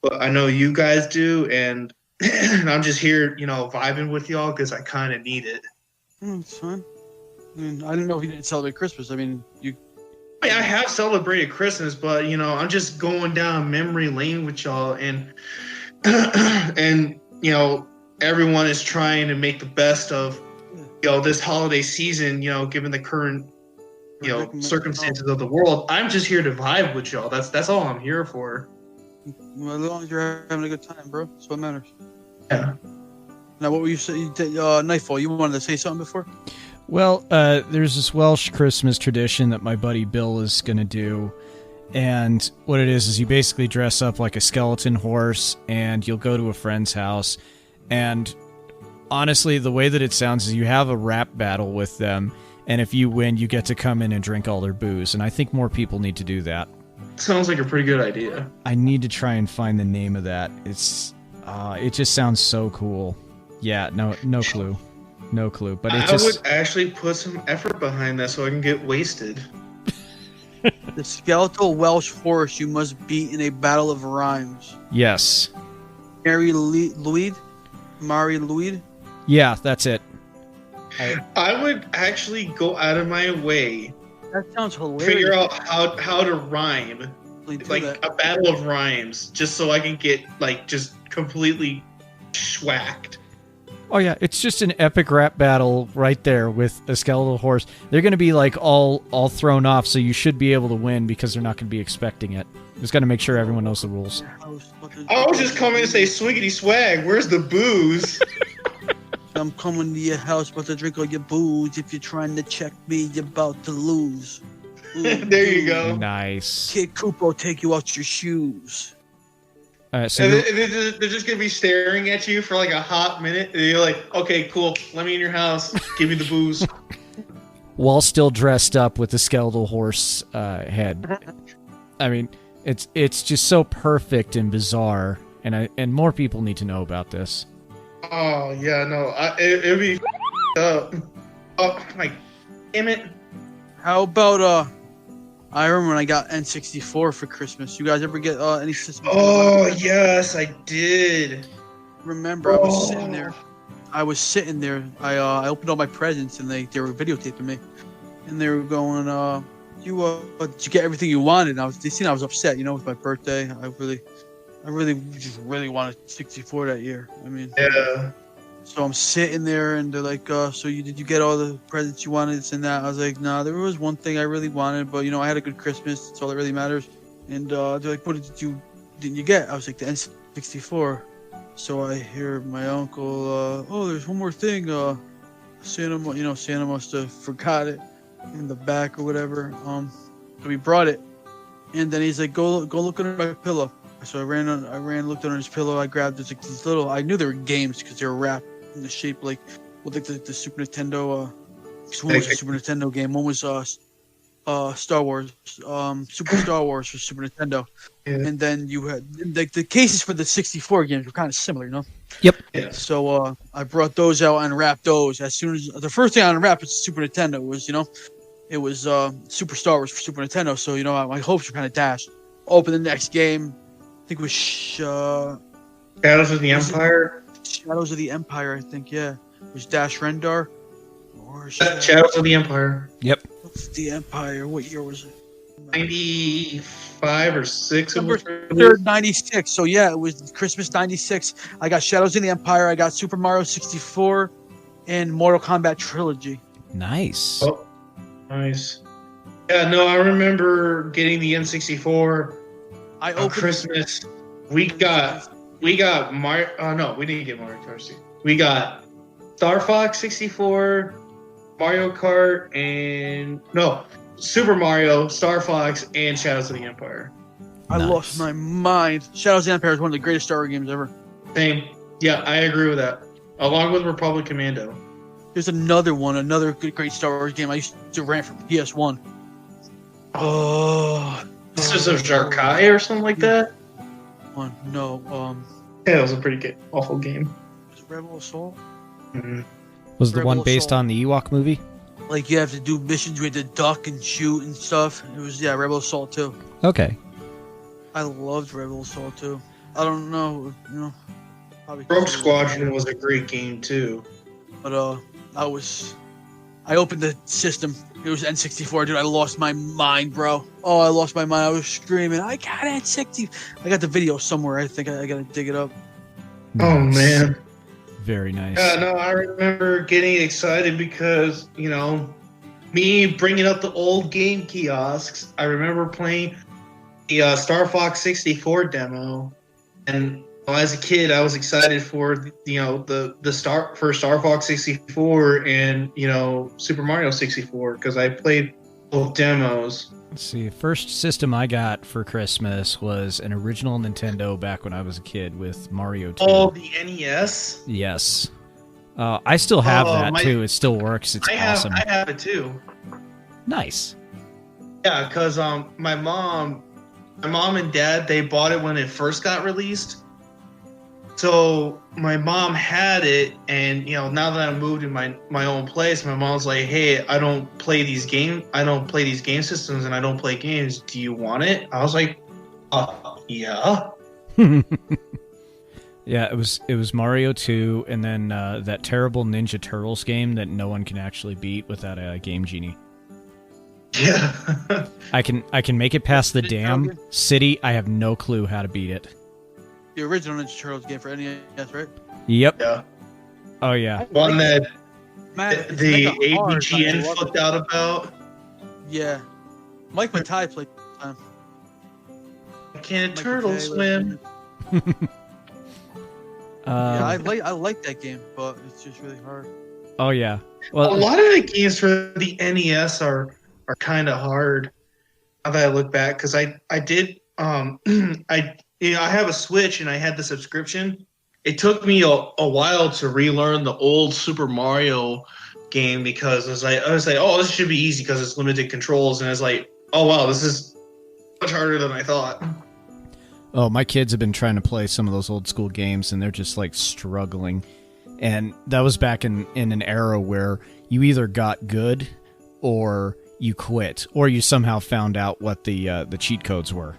But I know you guys do, and I'm just here, vibing with y'all because I kind of need it. It's fine. I mean, I didn't know if you didn't celebrate Christmas. I mean, I have celebrated Christmas, but I'm just going down memory lane with y'all, and and everyone is trying to make the best of this holiday season. Given the current circumstances of the world, I'm just here to vibe with y'all. That's all I'm here for. Well, as long as you're having a good time, bro, that's what matters. Yeah. Now, what were you saying? Nightfall. You wanted to say something before? Well, there's this Welsh Christmas tradition that my buddy Bill is going to do. And what it is you basically dress up like a skeleton horse and you'll go to a friend's house. And honestly, the way that it sounds is you have a rap battle with them. And if you win, you get to come in and drink all their booze. And I think more people need to do that. Sounds like a pretty good idea. I need to try and find the name of that. It just sounds so cool. Yeah, no clue. No clue. But I would actually put some effort behind that so I can get wasted. The skeletal Welsh horse you must beat in a battle of rhymes. Yes. Mary Louid? Yeah, that's it. I would actually go out of my way. That sounds hilarious. Figure out how to rhyme. Like a battle of rhymes. Just so I can get just completely schwacked. Oh yeah, it's just an epic rap battle right there with a skeletal horse. They're going to be all thrown off, so you should be able to win because they're not going to be expecting it. Just got to make sure everyone knows the rules. I was just coming to say swiggity swag. Where's the booze? I'm coming to your house, about to drink all your booze. If you're trying to check me, you're about to lose. There you go. Nice. KidKupo, take you out your shoes. So they're just gonna be staring at you for a hot minute, and you're like, "Okay, cool. Let me in your house. Give me the booze." While still dressed up with the skeletal horse head. I mean, it's just so perfect and bizarre, and more people need to know about this. Oh yeah, no, it'd be up. Oh my, damn it! How about I remember when I got N64 for Christmas. You guys ever get any systems? Oh yes, I did. Remember, I was sitting there. I opened all my presents and they were videotaping me, and they were going, did you get everything you wanted?" And they seen I was upset, with my birthday. I really wanted 64 that year. I mean, yeah. So I'm sitting there, and they're like, did you get all the presents you wanted, this and that? I was like, nah, there was one thing I really wanted, but, I had a good Christmas. That's all that really matters. And they're like, what didn't you get? I was like, the N64. So I hear my uncle, there's one more thing. Santa must have forgot it in the back or whatever. So he brought it. And then he's like, go look under my pillow. So I ran, looked under his pillow. I grabbed these little, I knew they were games because they were wrapped in the shape the Super Nintendo. One was a Super Nintendo game. One was Star Wars, Super Star Wars for Super Nintendo. Yeah. And then you had the cases for the 64 games were kind of similar, Yep. Yeah. So I brought those out and wrapped those. As soon as the first thing I unwrapped was Super Nintendo it was Super Star Wars for Super Nintendo. So my hopes were kind of dashed. Open the next game. I think it was Shadows of the Empire. Shadows of the Empire, I think. Yeah, it was Dash Rendar. Or Shadows of the Empire. Yep. What's the Empire? What year was it? 95 or 6. Number 3rd, 96. So yeah, it was Christmas 96. I got Shadows of the Empire. I got Super Mario 64 and Mortal Kombat Trilogy. Nice. Oh, nice. Yeah, no, I remember getting the N64. I opened Christmas. We got Mario. Oh no, we didn't get Mario Kart. We got Star Fox 64, Mario Kart, and Super Mario, Star Fox, and Shadows of the Empire. I lost my mind. Shadows of the Empire is one of the greatest Star Wars games ever. Same. Yeah, I agree with that. Along with Republic Commando. There's another great Star Wars game I used to rent from PS1. Oh. This is a Jarkai or something like that? No. Yeah, it was a pretty awful game. Was it Rebel Assault? Mm-hmm. Was the Rebel one based Assault. on the Ewok movie? Like you have to do missions with the duck and shoot and stuff. It was Rebel Assault 2. Okay. I loved Rebel Assault 2. I don't know, probably Rogue Squadron was a great game too. But I opened the system. It was N64, dude. I lost my mind, bro. Oh, I lost my mind. I was screaming, I got N60. I got the video somewhere. I think I gotta dig it up. Oh man. Very nice. Yeah, no, I remember getting excited because, me bringing up the old game kiosks. I remember playing the Star Fox 64 demo, and as a kid, I was excited for for Star Fox 64 and Super Mario 64 because I played both demos. Let's see. First system I got for Christmas was an original Nintendo back when I was a kid with Mario 2. Oh, the NES? Yes. I still have that too. It still works. It's awesome. I have it too. Nice. Yeah, because my mom and dad, they bought it when it first got released. So my mom had it, and now that I moved in my own place, my mom's like, "Hey, I don't play these game systems, and I don't play games. Do you want it?" I was like, "Yeah." Yeah, it was Mario 2, and then that terrible Ninja Turtles game that no one can actually beat without a Game Genie. Yeah. I can make it past the dam city. I have no clue how to beat it. The original Ninja Turtles game for NES, right? Yep. Yeah. Oh yeah. One that the hard, AVGN flipped out about. Yeah. Mike Matai played time. Can a turtle swim? I like that game, but it's just really hard. Oh yeah. Well, a lot of the games for the NES are kind of hard. Now that I look back, because I did I have a Switch and I had the subscription. It took me a while to relearn the old Super Mario game because I was like, oh, this should be easy because it's limited controls, and I was like, oh wow, this is much harder than I thought. Oh, my kids have been trying to play some of those old school games, and they're just like struggling. And that was back in an era where you either got good or you quit, or you somehow found out what the cheat codes were.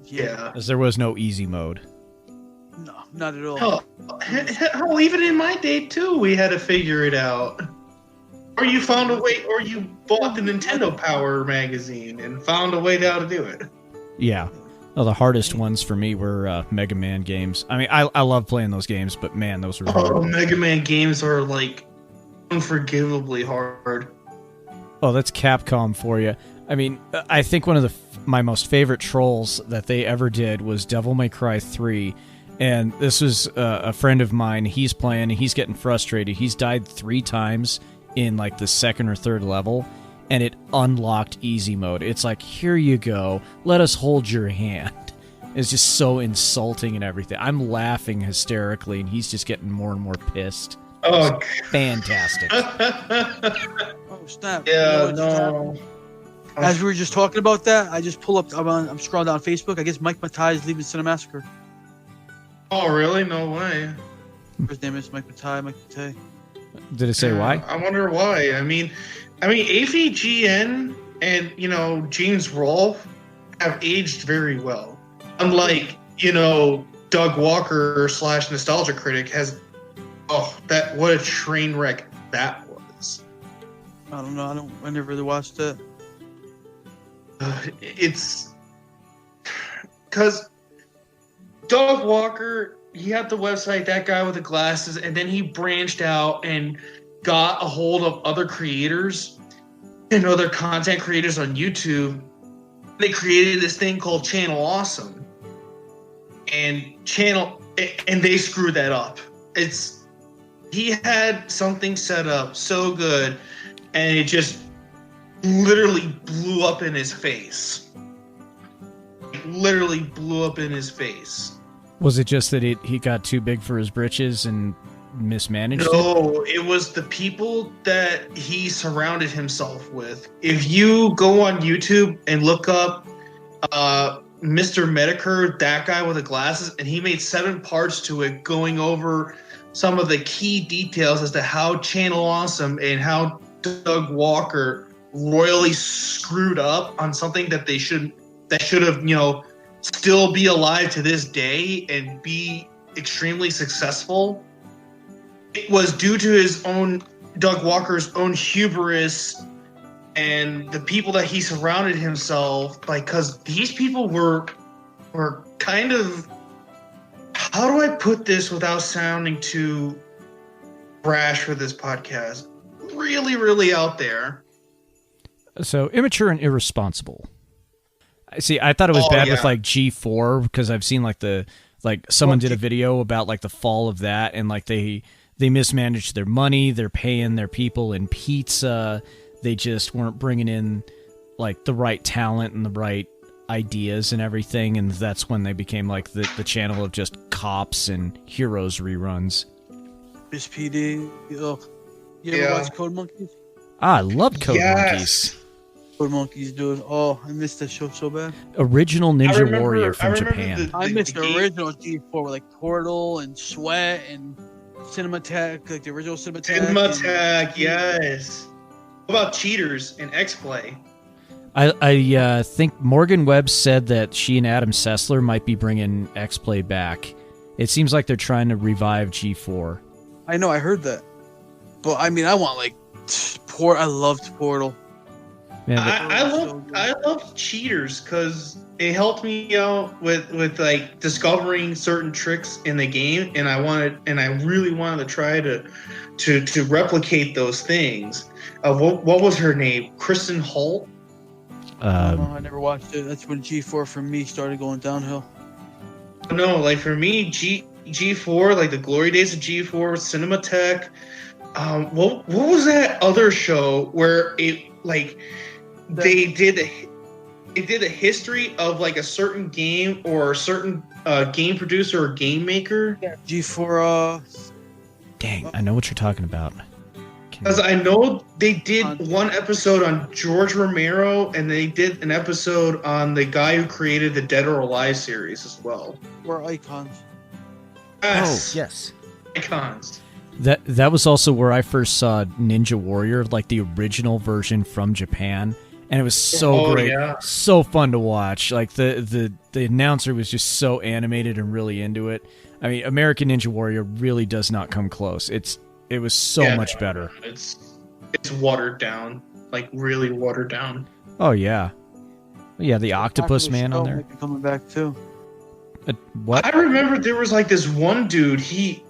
Yeah. Because there was no easy mode. No, not at all. Hell, even in my day too, we had to figure it out. Or you found a way, or you bought the Nintendo Power magazine and found a way how to do it. Yeah. Well, the hardest ones for me were Mega Man games. I mean, I love playing those games, but man, those were hard. Oh, Mega Man games are like unforgivably hard. Oh, that's Capcom for you. I mean, I think one of my most favorite trolls that they ever did was Devil May Cry 3. And this was a friend of mine. He's playing, and he's getting frustrated. He's died 3 times in like the second or third level, and it unlocked easy mode. It's like, here you go. Let us hold your hand. It's just so insulting and everything. I'm laughing hysterically, and he's just getting more and more pissed. Oh, fantastic. Oh, snap. Yeah, no. As we were just talking about that, I just pull up. I'm scrolling down Facebook. I guess Mike Matai is leaving Cinemassacre. Oh, really? No way. His name is Mike Matai. Did it say why? I wonder why. I mean, AVGN and James Rolfe have aged very well. Unlike Doug Walker / Nostalgia Critic has. Oh, what a train wreck that was. I don't know. I never really watched it. It's because Doug Walker, he had the website That Guy with the Glasses, and then he branched out and got a hold of other creators and other content creators on YouTube. They created this thing called Channel Awesome, and they screwed that up. He had something set up so good, and it just literally blew up in his face. Literally blew up in his face. Was it just that he got too big for his britches and mismanaged it? No, it was the people that he surrounded himself with. If you go on YouTube and look up Mr. Medicare, That Guy with the Glasses, and he made 7 parts to it going over some of the key details as to how Channel Awesome and how Doug Walker royally screwed up on something that should have, still be alive to this day and be extremely successful. It was due to Doug Walker's own hubris and the people that he surrounded himself by, because these people were kind of, how do I put this without sounding too brash for this podcast? Really, really out there. So immature and irresponsible. See, I thought it was bad with like G4 because I've seen someone did a video about like the fall of that, and like they mismanaged their money. They're paying their people in pizza. They just weren't bringing in like the right talent and the right ideas and everything, and that's when they became like the channel of just cops and heroes reruns. Miss PD. Oh, you ever watch Code Monkeys? I loved Code Monkeys. Code Monkeys, dude. Oh, I missed that show so bad. Original Ninja Warrior from Japan. I missed the original G4 with like Portal and Sweat and Cinematech, like the original Cinematech. Cinematech, yes. What about Cheaters and X-Play? I think Morgan Webb said that she and Adam Sessler might be bringing X-Play back. It seems like they're trying to revive G4. I know, I heard that. But I mean, I want like I loved Portal. Man, I loved Cheaters because it helped me out with like discovering certain tricks in the game, and I really wanted to try to replicate those things. What was her name? Kristen Holt. I never watched it. That's when G4 for me started going downhill. No, like for me, G4, like the glory days of G4, Cinematech. What was that other show where it like they did a history of like a certain game or a certain game producer or game maker? Yeah, G4. Dang, I know what you're talking about. Because I know they did one episode on George Romero, and they did an episode on the guy who created the Dead or Alive series as well. We're icons. Yes. Oh, yes. Icons. That was also where I first saw Ninja Warrior, like the original version from Japan, and it was so great, so fun to watch. Like the announcer was just so animated and really into it. I mean, American Ninja Warrior really does not come close. It was so much better. It's watered down, like really watered down. Oh yeah, the Octopus Man on there coming back too. What? I remember there was like this one dude. He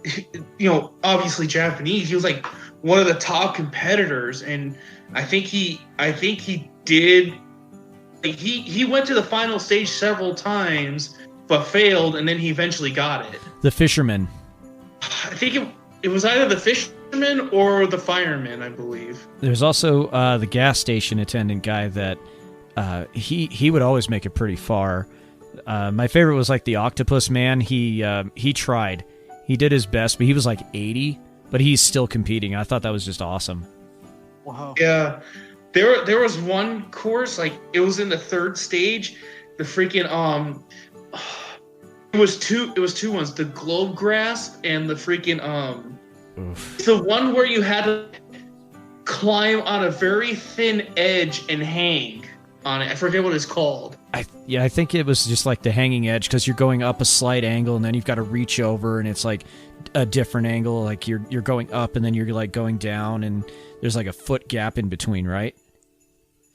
obviously Japanese. He was like one of the top competitors, and I think he did. Like, he went to the final stage several times, but failed, and then he eventually got it. The Fisherman. I think it was either the Fisherman or the Fireman, I believe. There's also the gas station attendant guy that he would always make it pretty far. My favorite was like the Octopus Man. He tried. He did his best, but he was like 80, but he's still competing. I thought that was just awesome. Wow. Yeah. There was one course, like it was in the third stage. The freaking it was two ones, the Globe Grass and the freaking It's the one where you had to climb on a very thin edge and hang on it. I forget what it's called. I think it was just like the hanging edge, because you're going up a slight angle and then you've got to reach over, and it's like a different angle. Like you're going up and then you're like going down, and there's like a foot gap in between, right?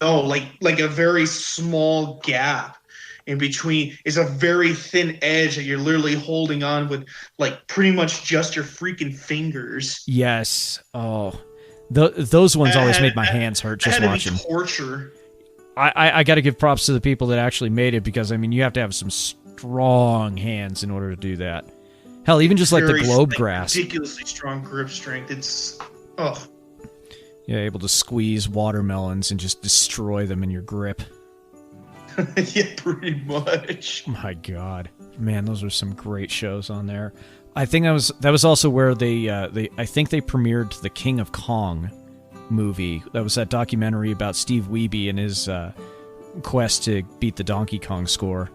No, like a very small gap in between. It's a very thin edge that you're literally holding on with, like pretty much just your freaking fingers. Yes. Oh, those ones always made my hands hurt just watching. Torture. I got to give props to the people that actually made it, because I mean you have to have some strong hands in order to do that. Hell, even just like the Globe Grass. Ridiculously strong grip strength. It's Yeah, able to squeeze watermelons and just destroy them in your grip. Yeah, pretty much. My God, man, those were some great shows on there. I think that was also where they I think they premiered the King of Kong movie. That was that documentary about Steve Wiebe and his quest to beat the Donkey Kong score.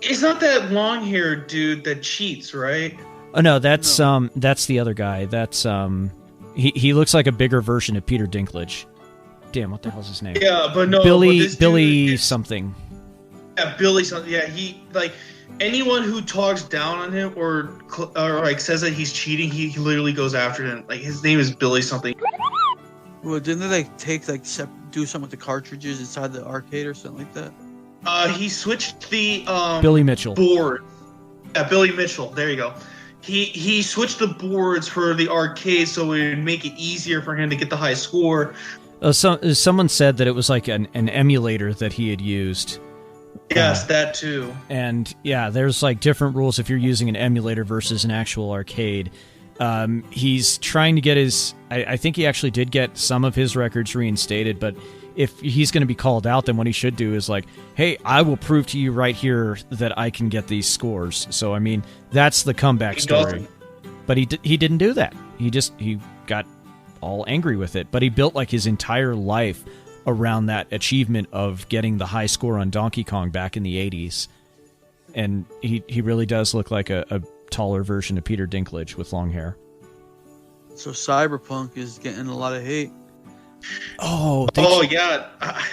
It's not that long-haired dude that cheats, right? Oh no, that's the other guy. That's He looks like a bigger version of Peter Dinklage. Damn, what the hell's his name? Yeah, but no, Billy but this Billy dude, something. yeah, Billy something. Yeah, he like anyone who talks down on him or like says that he's cheating, he literally goes after him. Like his name is Billy something. Well, didn't they like take like do something with the cartridges inside the arcade or something like that? He switched the Billy Mitchell. board. Yeah, Billy Mitchell. There you go. He switched the boards for the arcade so it would make it easier for him to get the high score. Someone said that it was like an emulator that he had used. Yes, that too. And yeah, there's like different rules if you're using an emulator versus an actual arcade. He's trying to get his... I think he actually did get some of his records reinstated, but if he's going to be called out, then what he should do is like, hey, I will prove to you right here that I can get these scores. So, I mean, that's the comeback story. But he didn't do that. He got all angry with it. But he built like his entire life around that achievement of getting the high score on Donkey Kong back in the 80s. And he really does look like a taller version of Peter Dinklage with long hair. So Cyberpunk is getting a lot of hate. Oh, yeah.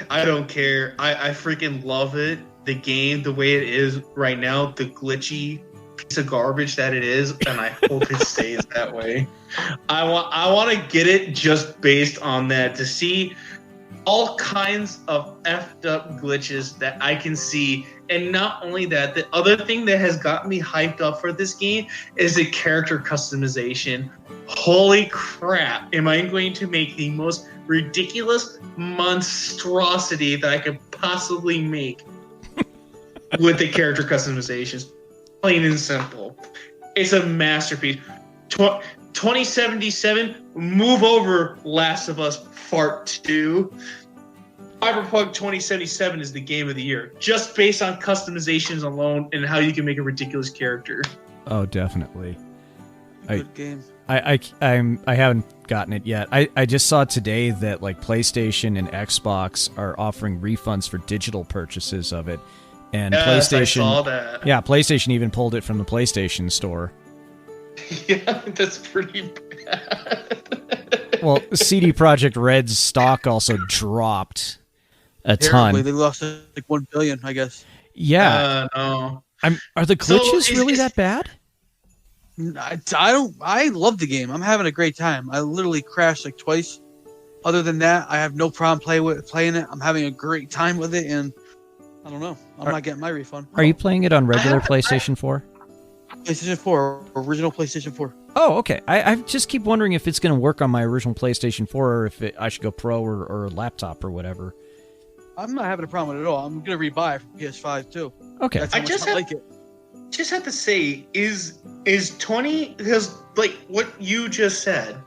I don't care. I freaking love it. The game, the way it is right now, the glitchy piece of garbage that it is, and I hope it stays that way. I want to get it just based on that, to see all kinds of effed up glitches that I can see. And not only that, the other thing that has got me hyped up for this game is the character customization. Holy crap, am I going to make the most ridiculous monstrosity that I could possibly make with the character customizations. Plain and simple. It's a masterpiece. 2077, move over, Last of Us Part 2. Cyberpunk 2077 is the game of the year, just based on customizations alone and how you can make a ridiculous character. Oh, definitely. Good game. I haven't gotten it yet. I just saw today that like PlayStation and Xbox are offering refunds for digital purchases of it, and yes, PlayStation. I saw that. Yeah, PlayStation even pulled it from the PlayStation Store. Yeah, that's pretty bad. Well, CD Projekt Red's stock also dropped a ton. They lost like 1 billion, I guess. Yeah. No. Are the glitches really that bad? I love the game. I'm having a great time. I literally crashed like twice. Other than that, I have no problem playing it. I'm having a great time with it, and I don't know. I'm not getting my refund. Are you playing it on regular PlayStation 4? PlayStation 4, original PlayStation 4. Oh, okay. I just keep wondering if it's going to work on my original PlayStation 4 or if I should go Pro or laptop or whatever. I'm not having a problem with it at all. I'm going to rebuy it for PS5 too. Okay. That's how much I like it. Just have to say, is 20, because like what you just said,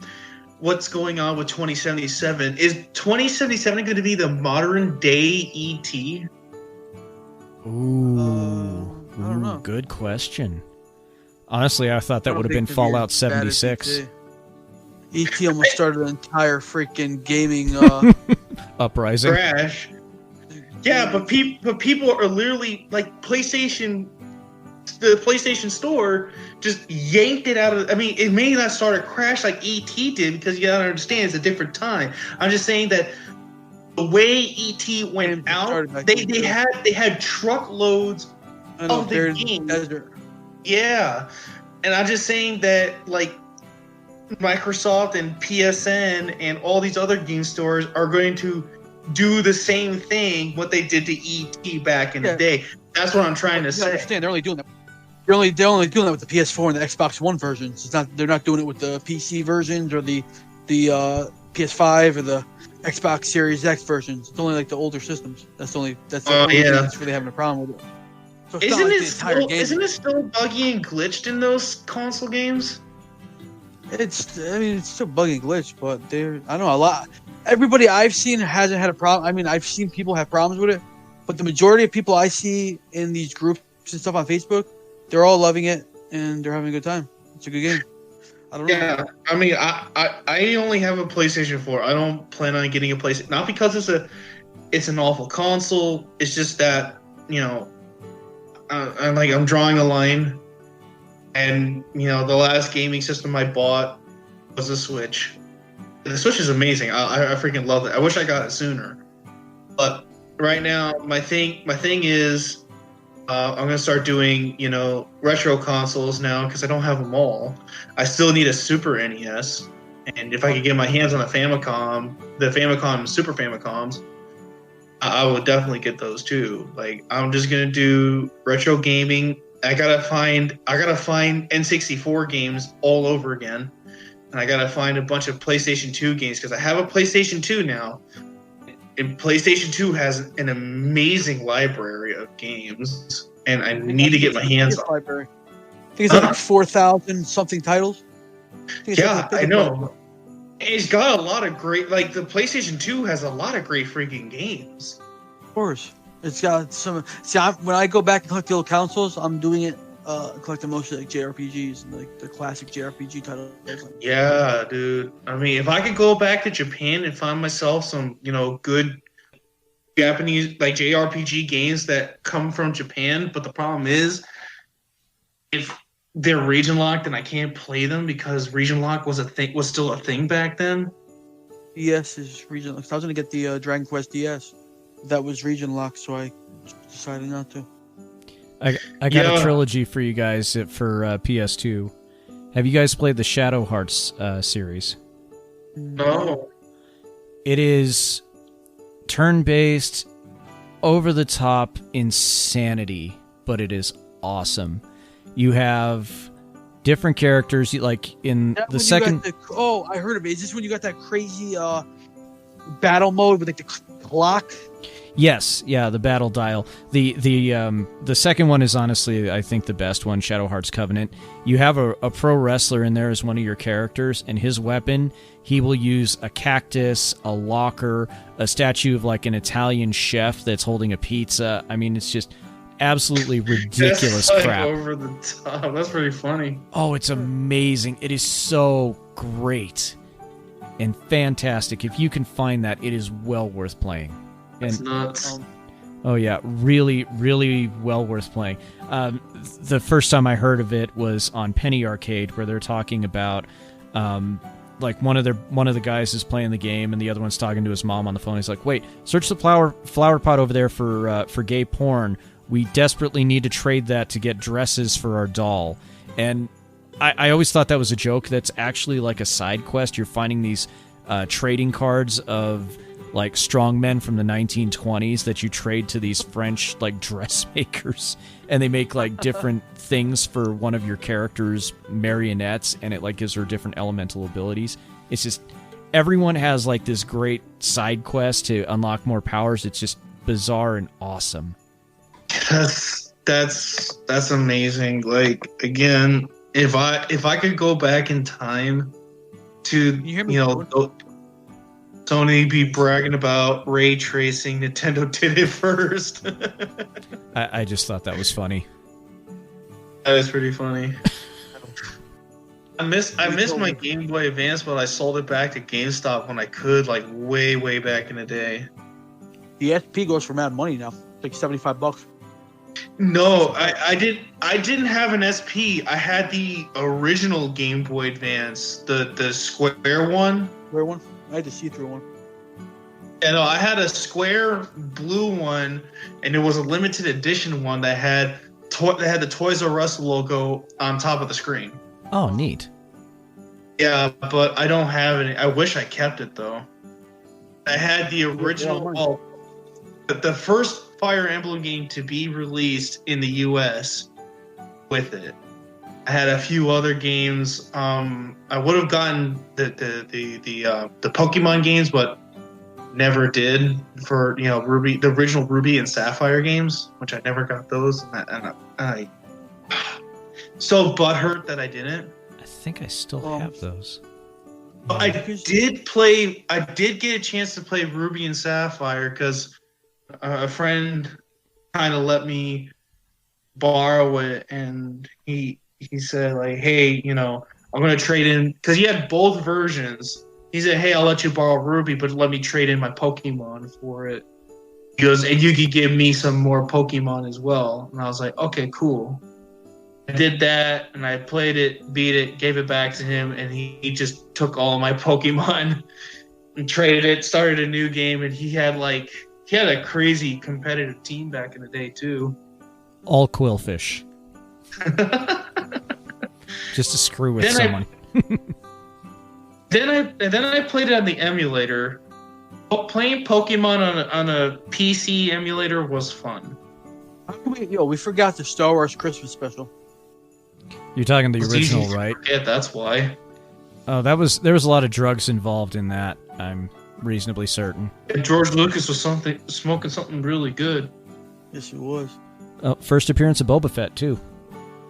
what's going on with 2077, is 2077 going to be the modern day ET? Ooh, I don't know. Good question. Honestly, I thought that would have been Fallout 76. ET almost started an entire freaking gaming uprising. Crash. Yeah, but people are literally like the PlayStation Store just yanked it out of. I mean, it may not start a crash like ET did, because you gotta understand it's a different time. I'm just saying that the way ET went out, they had truckloads of the game. Yeah, and I'm just saying that like Microsoft and PSN and all these other game stores are going to do the same thing what they did to ET back in the day. That's what I'm trying to say. Understand? They're only doing that. They're only doing that with the PS4 and the Xbox One versions. They're not doing it with the PC versions or the PS5 or the Xbox Series X versions. It's only like the older systems. That's the only thing that's really having a problem with it. So isn't it still buggy and glitched in those console games? It's still buggy and glitched, but I know a lot. Everybody I've seen hasn't had a problem. I mean, I've seen people have problems with it, but the majority of people I see in these groups and stuff on Facebook, they're all loving it and they're having a good time. It's a good game. I don't know. Yeah, I mean, I only have a PlayStation 4. I don't plan on getting a PlayStation. Not because it's an awful console. It's just that, you know, I'm drawing a line, and you know, the last gaming system I bought was a Switch. The Switch is amazing. I freaking love it. I wish I got it sooner. But right now, my thing is, I'm gonna start doing retro consoles now because I don't have them all. I still need a Super NES, and if I could get my hands on the Famicom Super Famicoms, I would definitely get those too. Like I'm just gonna do retro gaming. I gotta find N64 games all over again, and I gotta find a bunch of PlayStation 2 games because I have a PlayStation 2 now. And PlayStation 2 has an amazing library of games, and I need to get my hands on. Library. I think it's like 4,000 something titles. Yeah, I know. It's got a lot of great. Like the PlayStation 2 has a lot of great freaking games. Of course, it's got some. See, when I go back and collect the old consoles, I'm doing it. Collecting mostly like JRPGs and like the classic JRPG titles. Yeah, dude. I mean, if I could go back to Japan and find myself some, good Japanese like JRPG games that come from Japan, but the problem is, if they're region locked and I can't play them because region lock was still a thing back then. DS is region locked. I was gonna get the Dragon Quest DS. That was region locked, so I decided not to. I got a trilogy for you guys for PS2. Have you guys played the Shadow Hearts series? No. It is turn-based, over-the-top insanity, but it is awesome. You have different characters, like in the second... I heard of it. Is this when you got that crazy battle mode with like the clock? Yes, yeah, the battle dial. The second one is honestly, I think, the best one, Shadow Hearts Covenant. You have a pro wrestler in there as one of your characters, and his weapon, he will use a cactus, a locker, a statue of like an Italian chef that's holding a pizza. I mean, it's just absolutely ridiculous That's crap. Over the top. That's pretty funny. Oh, it's amazing. It is so great and fantastic. If you can find that, it is well worth playing. It's nuts. Oh yeah, really, really well worth playing. The first time I heard of it was on Penny Arcade, where they're talking about, like one of the guys is playing the game, and the other one's talking to his mom on the phone. He's like, "Wait, search the flower pot over there for gay porn. We desperately need to trade that to get dresses for our doll." And I always thought that was a joke. That's actually like a side quest. You're finding these trading cards of like strong men from the 1920s that you trade to these French like dressmakers, and they make like different things for one of your characters' marionettes, and it like gives her different elemental abilities. It's just everyone has like this great side quest to unlock more powers. It's just bizarre and awesome. That's amazing. Like again, if I could go back in time to Sony be bragging about ray tracing. Nintendo did it first. I just thought that was funny. That is pretty funny. I miss my Game Boy Advance, but I sold it back to GameStop when I could, like way back in the day. The SP goes for mad money now, like $75. No, I didn't have an SP. I had the original Game Boy Advance, the square one. Square one? I had the see-through one. Yeah, no, I had a square blue one, and it was a limited edition one that had the Toys R Us logo on top of the screen. Oh, neat. Yeah, but I don't have any. I wish I kept it though. I had the original. The first Fire Emblem game to be released in the U.S. with it. I had a few other games. I would have gotten the Pokemon games, but never did for Ruby, the original Ruby and Sapphire games, which I never got those, and I so butthurt that I didn't. I think I still have those. I did play. I did get a chance to play Ruby and Sapphire because a friend kind of let me borrow it, and he said like, "Hey, I'm gonna trade in," because he had both versions. He said, "Hey, I'll let you borrow Ruby, but let me trade in my Pokemon for it." He goes, "And you could give me some more Pokemon as well." And I was like, "Okay, cool." I did that, and I played it, beat it, gave it back to him, and he just took all of my Pokemon and traded it, started a new game, and he had a crazy competitive team back in the day too. All Quillfish. Just to screw with someone. Then I played it on the emulator. Playing Pokemon on a PC emulator was fun. We forgot the Star Wars Christmas special. You're talking the original, right? Yeah, that's why. Oh, there was a lot of drugs involved in that. I'm reasonably certain. And George Lucas was smoking something really good. Yes, he was. First appearance of Boba Fett too.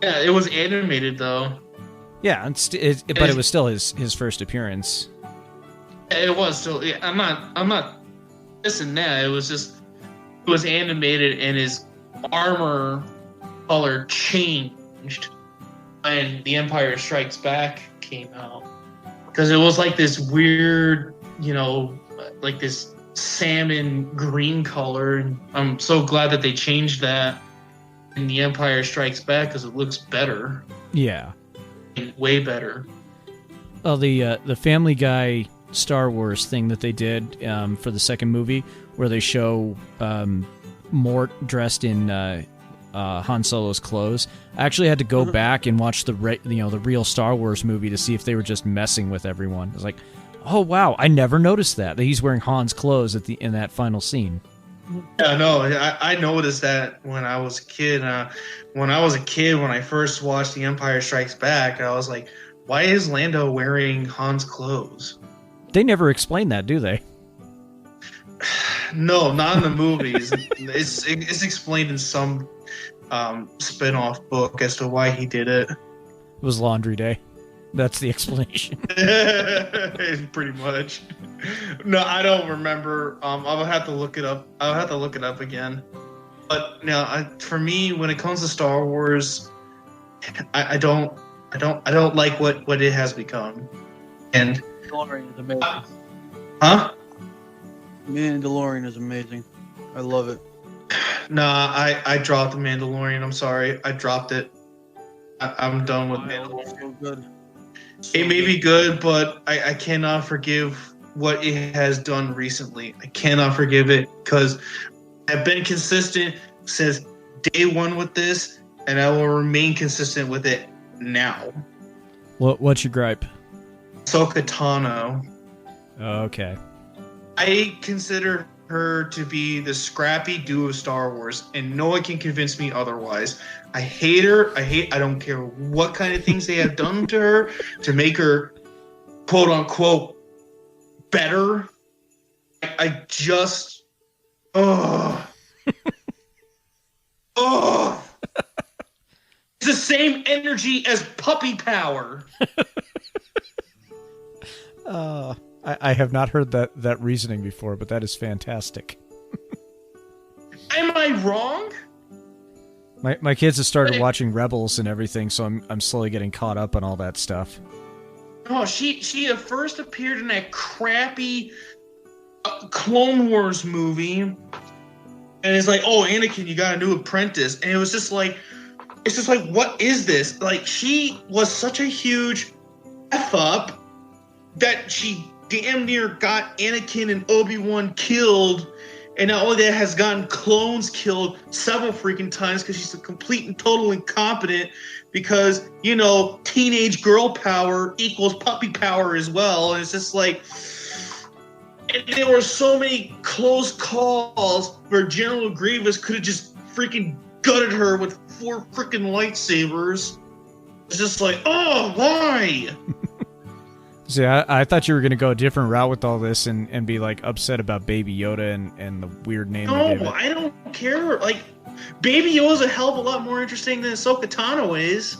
Yeah, it was animated though. Yeah, but it was still his first appearance. It was still. Yeah, I'm not dissing that. It was animated, and his armor color changed when The Empire Strikes Back came out, because it was like this weird, like this salmon green color. And I'm so glad that they changed that in The Empire Strikes Back, because it looks better. Yeah, way better. Oh, the Family Guy Star Wars thing that they did for the second movie, where they show Mort dressed in Han Solo's clothes. I actually had to go back and watch the real Star Wars movie to see if they were just messing with everyone. It was like, oh wow, I never noticed that he's wearing Han's clothes in that final scene. Yeah, no, I noticed that when I was a kid. When I first watched The Empire Strikes Back, I was like, why is Lando wearing Han's clothes? They never explain that, do they? No, not in the movies. It's explained in some spin-off book as to why he did it. It was laundry day. That's the explanation. Pretty much. No, I don't remember. I'll have to look it up. I'll have to look it up again. But no, for me, when it comes to Star Wars, I don't like what it has become. And Mandalorian is amazing. Huh? Mandalorian is amazing. I love it. Nah, I dropped the Mandalorian. I'm sorry, I dropped it. I'm done with Mandalorian. So good. It may be good, but I cannot forgive what it has done recently. I cannot forgive it, because I've been consistent since day one with this, and I will remain consistent with it now. What's your gripe? Ahsoka Tano. Okay. I consider her to be the scrappy Dew of Star Wars, and no one can convince me otherwise. I hate her. I don't care what kind of things they have done to her to make her, quote unquote, better. I just, oh, it's the same energy as puppy power. I have not heard that reasoning before, but that is fantastic. Am I wrong? My kids have started watching Rebels and everything, so I'm slowly getting caught up on all that stuff. Oh, she had first appeared in that crappy Clone Wars movie, and it's like, oh, Anakin, you got a new apprentice, and it's just like, what is this? Like, she was such a huge F up that she damn near got Anakin and Obi-Wan killed, and not only that, has gotten clones killed several freaking times because she's a complete and total incompetent, because, teenage girl power equals puppy power as well. And it's just like, and there were so many close calls where General Grievous could have just freaking gutted her with 4 freaking lightsabers. It's just like, oh, why? See, I thought you were going to go a different route with all this and be, like, upset about Baby Yoda and the weird name they gave it. No, I don't care. Like, Baby Yoda's a hell of a lot more interesting than Ahsoka Tano is.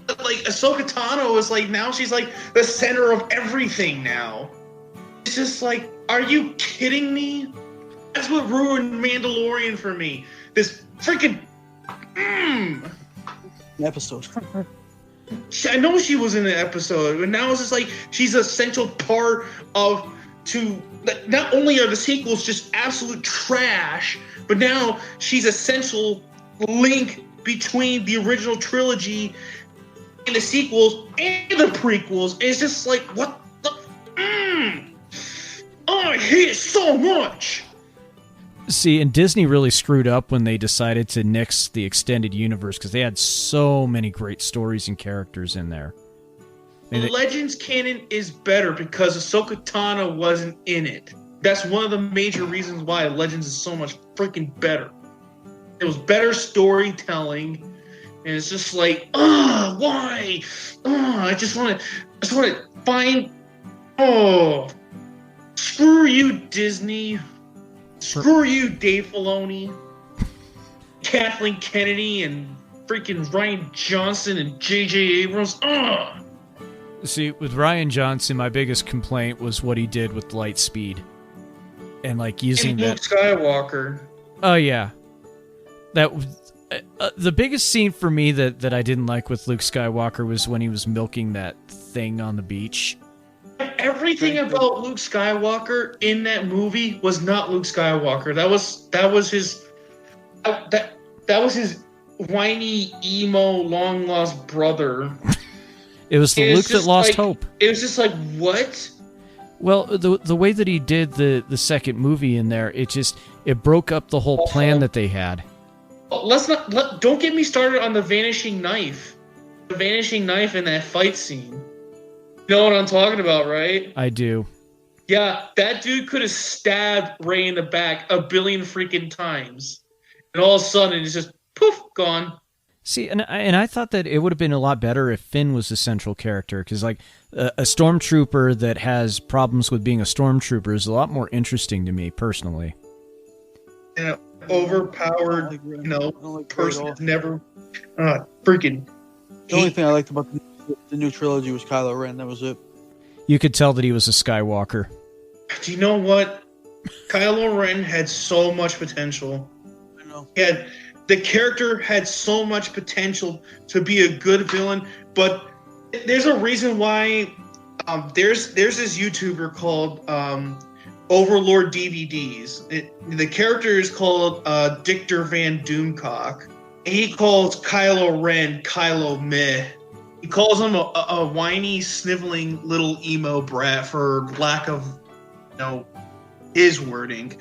Like, Ahsoka Tano is, like, now she's, like, the center of everything now. It's just like, are you kidding me? That's what ruined Mandalorian for me. This freaking... Episode. I know she was in the episode, but now it's just like she's an essential part of not only are the sequels just absolute trash, but now she's essential link between the original trilogy and the sequels and the prequels. It's just like, what the? I hate it so much. See, and Disney really screwed up when they decided to nix the extended universe because they had so many great stories and characters in there. Legends canon is better because Ahsoka Tano wasn't in it. That's one of the major reasons why Legends is so much freaking better. It was better storytelling, and it's just like, why? I just want to find. Screw you, Disney. Screw you, Dave Filoni, Kathleen Kennedy, and freaking Ryan Johnson and J.J. Abrams. See, with Ryan Johnson, my biggest complaint was what he did with Lightspeed. And, like, using and that... Luke Skywalker. Oh, yeah. That was... the biggest scene for me that I didn't like with Luke Skywalker was when he was milking that thing on the beach. Everything about Luke Skywalker in that movie was not Luke Skywalker. That was his whiny, emo, long lost brother. It was the Luke that lost hope. It was just like, what? Well, the way that he did the second movie in there, it broke up the whole plan that they had. Don't get me started on the vanishing knife. The vanishing knife in that fight scene. You know what I'm talking about, right? I do. Yeah, that dude could have stabbed Rey in the back a billion freaking times. And all of a sudden, it's just, poof, gone. See, and I thought that it would have been a lot better if Finn was the central character, because, like, a stormtrooper that has problems with being a stormtrooper is a lot more interesting to me, personally. Yeah, overpowered, person that's never, freaking... The only thing I liked about the new trilogy was Kylo Ren. That was it. You could tell that he was a Skywalker. Do you know what? Kylo Ren had so much potential. I know. The character had so much potential to be a good villain, but there's a reason why. There's this YouTuber called Overlord DVDs. The character is called Dictor Van Doomcock. He calls Kylo Ren Kylo Meh. He calls him a whiny, sniveling little emo brat for lack of, his wording.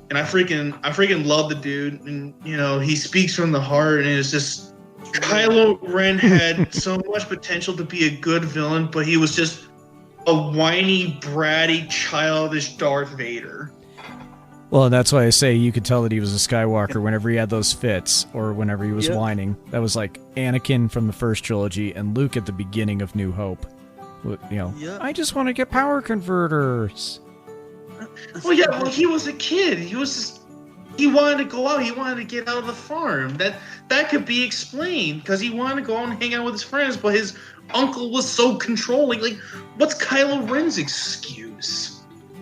And I freaking love the dude. And, he speaks from the heart. And it's just, Kylo Ren had so much potential to be a good villain, but he was just a whiny, bratty, childish Darth Vader. Well, that's why I say you could tell that he was a Skywalker whenever he had those fits, or whenever he was whining. That was like Anakin from the first trilogy and Luke at the beginning of New Hope. I just want to get power converters. Well, yeah, well, he was a kid. He wanted to go out. He wanted to get out of the farm. That could be explained, because he wanted to go out and hang out with his friends, but his uncle was so controlling. Like, what's Kylo Ren's excuse?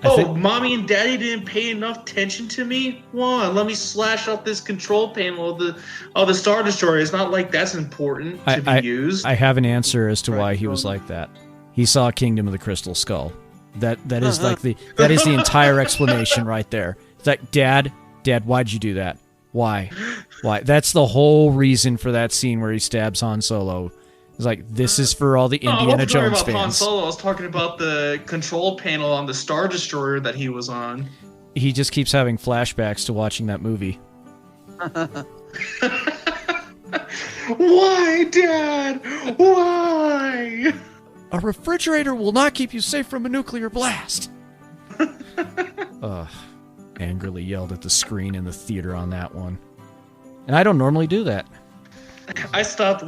Mommy and Daddy didn't pay enough attention to me? Well, let me slash up this control panel of the Star Destroyer. It's not like that's important to be used. I have an answer as to why he was like that. He saw Kingdom of the Crystal Skull. That is that is the entire explanation right there. It's like, Dad, why'd you do that? Why? That's the whole reason for that scene where he stabs Han Solo. It's like, this is for all the Indiana Jones fans. Han Solo. I was talking about the control panel on the Star Destroyer that he was on. He just keeps having flashbacks to watching that movie. Why, Dad? Why? A refrigerator will not keep you safe from a nuclear blast. Angrily yelled at the screen in the theater on that one. And I don't normally do that. I stopped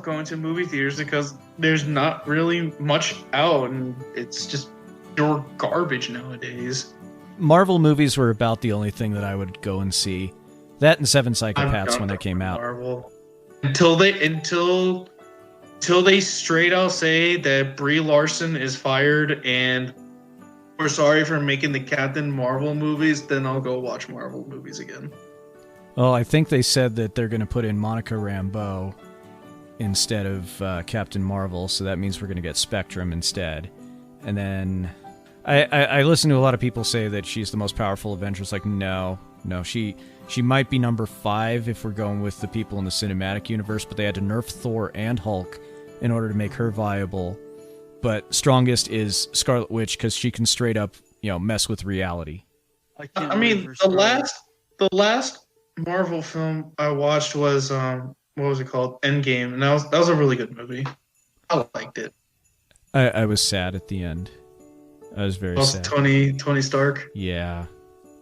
going to movie theaters because there's not really much out, and it's just pure garbage nowadays. Marvel movies were about the only thing that I would go and see. That and Seven Psychopaths when they came out. Marvel. Until they straight out say that Brie Larson is fired and we're sorry for making the Captain Marvel movies, then I'll go watch Marvel movies again. Well, I think they said that they're going to put in Monica Rambeau instead of Captain Marvel, so that means we're going to get Spectrum instead. And then I listen to a lot of people say that she's the most powerful Avenger. It's like, no, No, she might be number 5 if we're going with the people in the cinematic universe, but they had to nerf Thor and Hulk in order to make her viable. But strongest is Scarlet Witch because she can straight up, mess with reality. I mean, the last Marvel film I watched was what was it called? Endgame, and that was a really good movie. I liked it. I was sad at the end. I was very sad. Tony Stark. Yeah.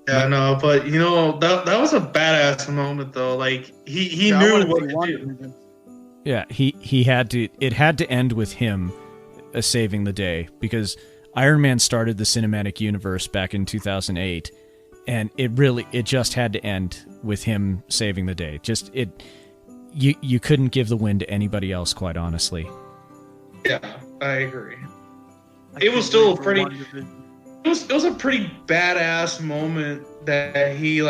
Yeah, no, but that was a badass moment though. Like he knew what to do. Yeah, he had to. It had to end with him saving the day because Iron Man started the cinematic universe back in 2008, and it just had to end with him saving the day. You couldn't give the win to anybody else, quite honestly. Yeah, I agree. It was still a pretty. It was a pretty badass moment that he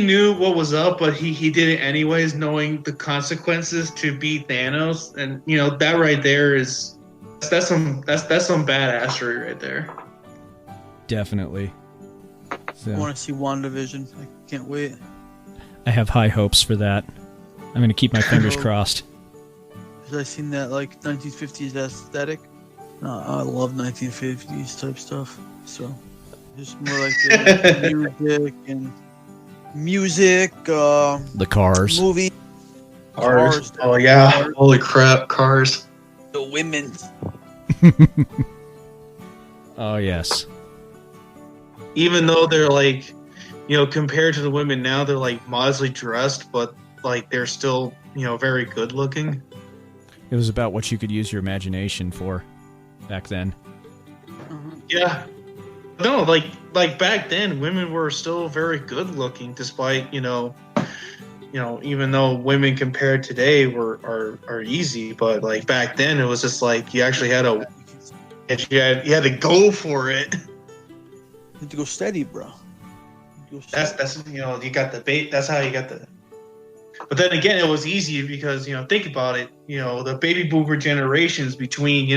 knew what was up, but he did it anyways, knowing the consequences to beat Thanos, and that right there that's some badassery right there. Definitely. So, I want to see WandaVision. I can't wait. I have high hopes for that. I'm going to keep my fingers crossed. Because I've seen that 1950s aesthetic. I love 1950s type stuff. So just more like the music, the cars, movie, cars. Oh yeah! Cars. Holy crap! Cars. The women. Oh yes. Even though they're compared to the women now, they're modestly dressed, but they're still very good looking. It was about what you could use your imagination for back then. Yeah. No, back then, women were still very good looking, despite even though women compared today are easy, but back then it was just you actually had you had to go for it. You had to go steady, bro. That's you got the bait. That's how you got the. But then again, it was easy because think about it. The baby boomer generations between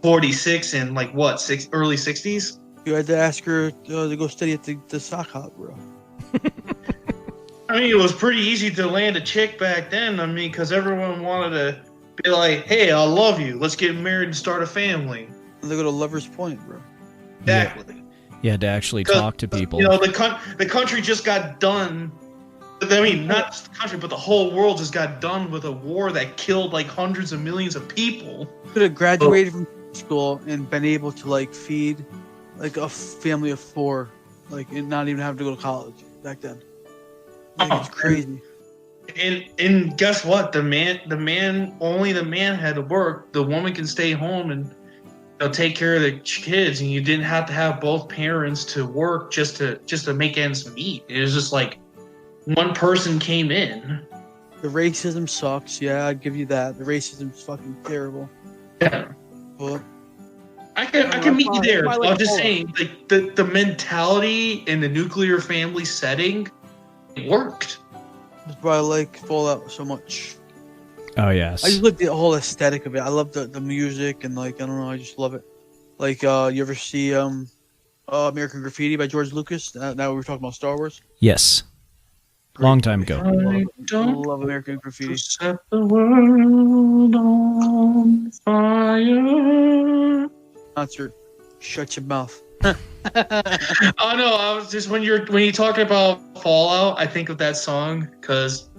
46 and early 60s. You had to ask her to go steady at the sock hop, bro. I mean, it was pretty easy to land a chick back then. I mean, because everyone wanted to be like, "Hey, I love you. Let's get married and start a family." Look at a lover's point, bro. Exactly. Yeah. You had to actually talk to people. The country just got done. I mean, not just the country, but the whole world just got done with a war that killed hundreds of millions of people. Could have graduated from school and been able to feed a family of 4, and not even have to go to college back then. It's crazy. And guess what? Only the man had to work. The woman can stay home and take care of the kids, and you didn't have to have both parents to work just to make ends meet. It was just one person came in. The racism sucks. Yeah, I'd give you that. The racism's fucking terrible. Yeah. But I can meet you there. I'm just saying, the mentality in the nuclear family setting, it worked. That's why I like Fallout so much. Oh yes. I just like the whole aesthetic of it. I love the music and I don't know, I just love it. You ever see American Graffiti by George Lucas? Now we were talking about Star Wars. Yes. Long time ago. I love American Graffiti. Set the world on fire. Concert. Shut your mouth. Oh no! I was just when you talk about Fallout, I think of that song because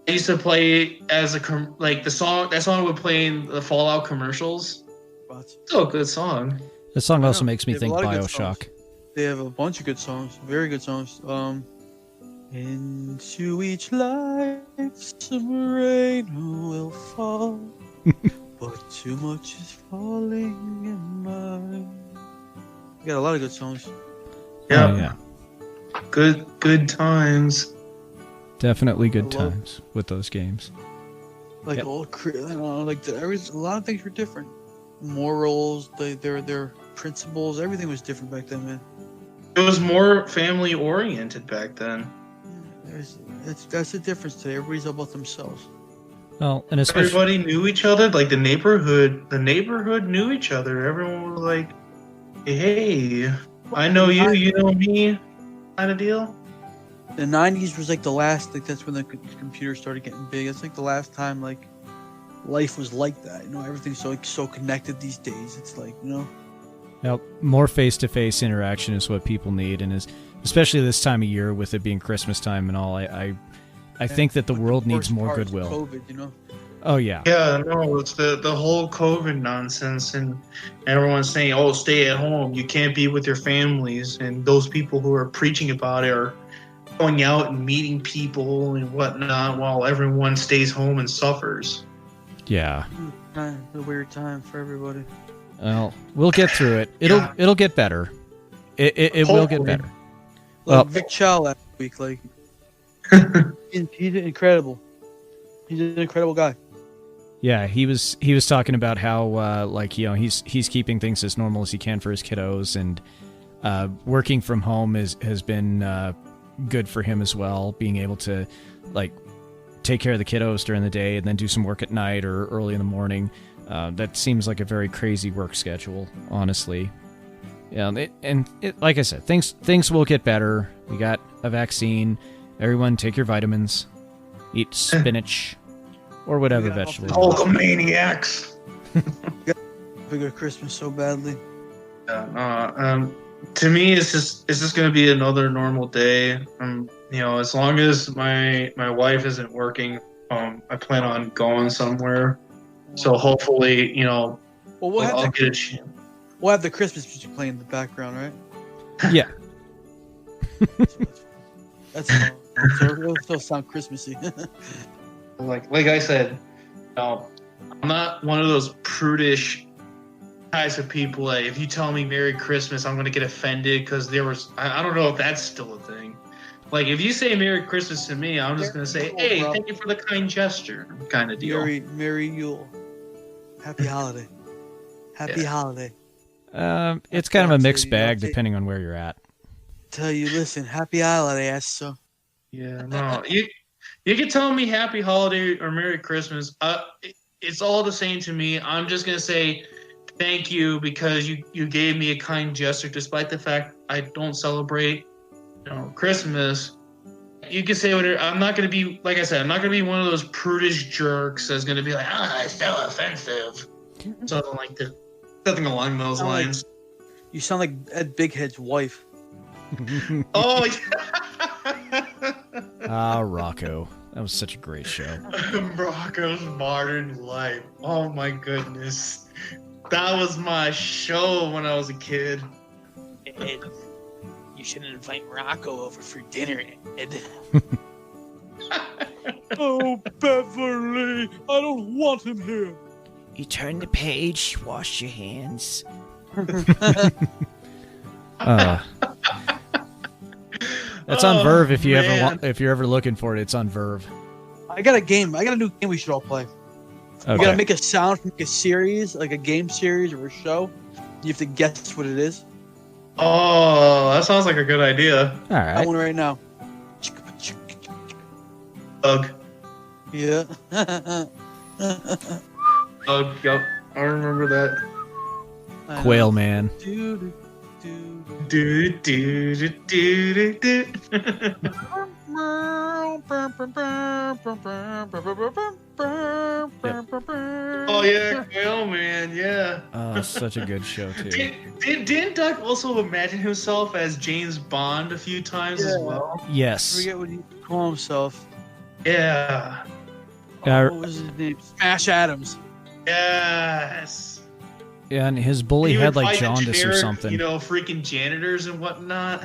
I used to play as the song. That song would play in the Fallout commercials. Still a good song. The song also makes me think BioShock. They have a bunch of good songs, very good songs. Into each life some rain will fall, but too much is falling in mine. You got a lot of good songs. Yeah, oh, yeah. Good times. Definitely good times with those games. A lot of things were different. Morals, their principles, everything was different back then, man. It was more family oriented back then. That's the difference today. Everybody's all about themselves. Well, and especially everybody knew each other. The neighborhood knew each other. Everyone was like, "Hey, I know you, you know me." kind of deal. The 90s was like the last, like that's when the computer started getting big. It's like the last time like life was like that. You know, everything's so connected these days. It's like, you know. Now, more face-to-face interaction is what people need, and especially this time of year with it being Christmas time and all. I think that the world needs more goodwill. COVID, you know. Oh yeah. Yeah, no, it's the whole COVID nonsense, and everyone's saying, "Oh, stay at home. You can't be with your families." And those people who are preaching about it are going out and meeting people and whatnot, while everyone stays home and suffers. Yeah. A weird time for everybody. Well, we'll get through it. It'll get better. It will get better. Like Vic Chow last week, like he's incredible. He's an incredible guy. Yeah, he was talking about how like, you know, he's keeping things as normal as he can for his kiddos, and working from home has been good for him as well, being able to like take care of the kiddos during the day and then do some work at night or early in the morning. That seems like a very crazy work schedule, honestly. Yeah, like I said, things will get better. We got a vaccine. Everyone take your vitamins. Eat spinach or whatever vegetable. Hulkamaniacs. Bigger Christmas so badly. To me, it's just going to be another normal day. You know, as long as my wife isn't working, I plan on going somewhere. So hopefully, you know, I'll get a chance. We'll have the Christmas music playing in the background, right? Yeah. It'll still sound Christmassy. like I said, I'm not one of those prudish types of people that if you tell me Merry Christmas, I'm going to get offended because I don't know if that's still a thing. Like, if you say Merry Christmas to me, I'm just going to say, hey, thank you for the kind gesture kind of deal. Merry Yule. Happy holiday. Happy holiday. It's kind of a mixed bag depending on where you're at. Tell you, listen, happy holiday, so. Yeah, no. You can tell me happy holiday or Merry Christmas. It's all the same to me. I'm just going to say thank you because you gave me a kind gesture despite the fact I don't celebrate, Christmas. You can say whatever. I'm not going to be, like I said, I'm not going to be one of those prudish jerks that's going to be like, it's so offensive. Something like that. Something along those lines. You sound like Ed Bighead's wife. Oh, yeah. Rocco. That was such a great show. Rocco's Modern Life. Oh my goodness. That was my show when I was a kid. Ed, you should invite Rocco over for dinner, Ed. Oh, Beverly, I don't want him here. You turn the page, wash your hands. That's on Verve if you're ever looking for it. It's on Verve. I got a new game we should all play. Okay. We gotta make a sound from a series, like a game series or a show. You have to guess what it is. Oh, that sounds like a good idea. All right. I want it right now. Doug. Yeah. Oh, yep. I remember that. Quail Man. Do do do do do do. Oh yeah, Quail Man, yeah. Oh, such a good show too. Didn't Doug also imagine himself as James Bond a few times as well? I Yes. forget what he called himself. Yeah. What was his name? Smash Adams. Yes. Yeah, and his bully He would had like fight the jaundice or generic, something. Freaking janitors and whatnot.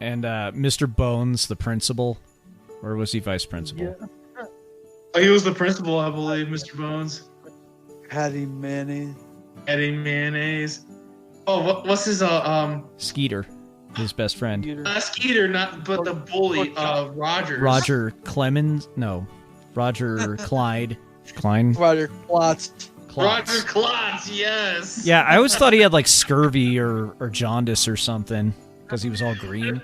And Mr. Bones, the principal, or was he vice principal? Yeah. Oh, he was the principal, I believe, Mr. Bones. Patty Mayonnaise. Adding mayonnaise. Oh, what's his Skeeter, his best friend. Skeeter, but the bully, Rogers. Roger Clemens? No, Roger Clyde. Klein? Roger Klotz. Roger Klotz, yes. Yeah, I always thought he had like scurvy or jaundice or something because he was all green.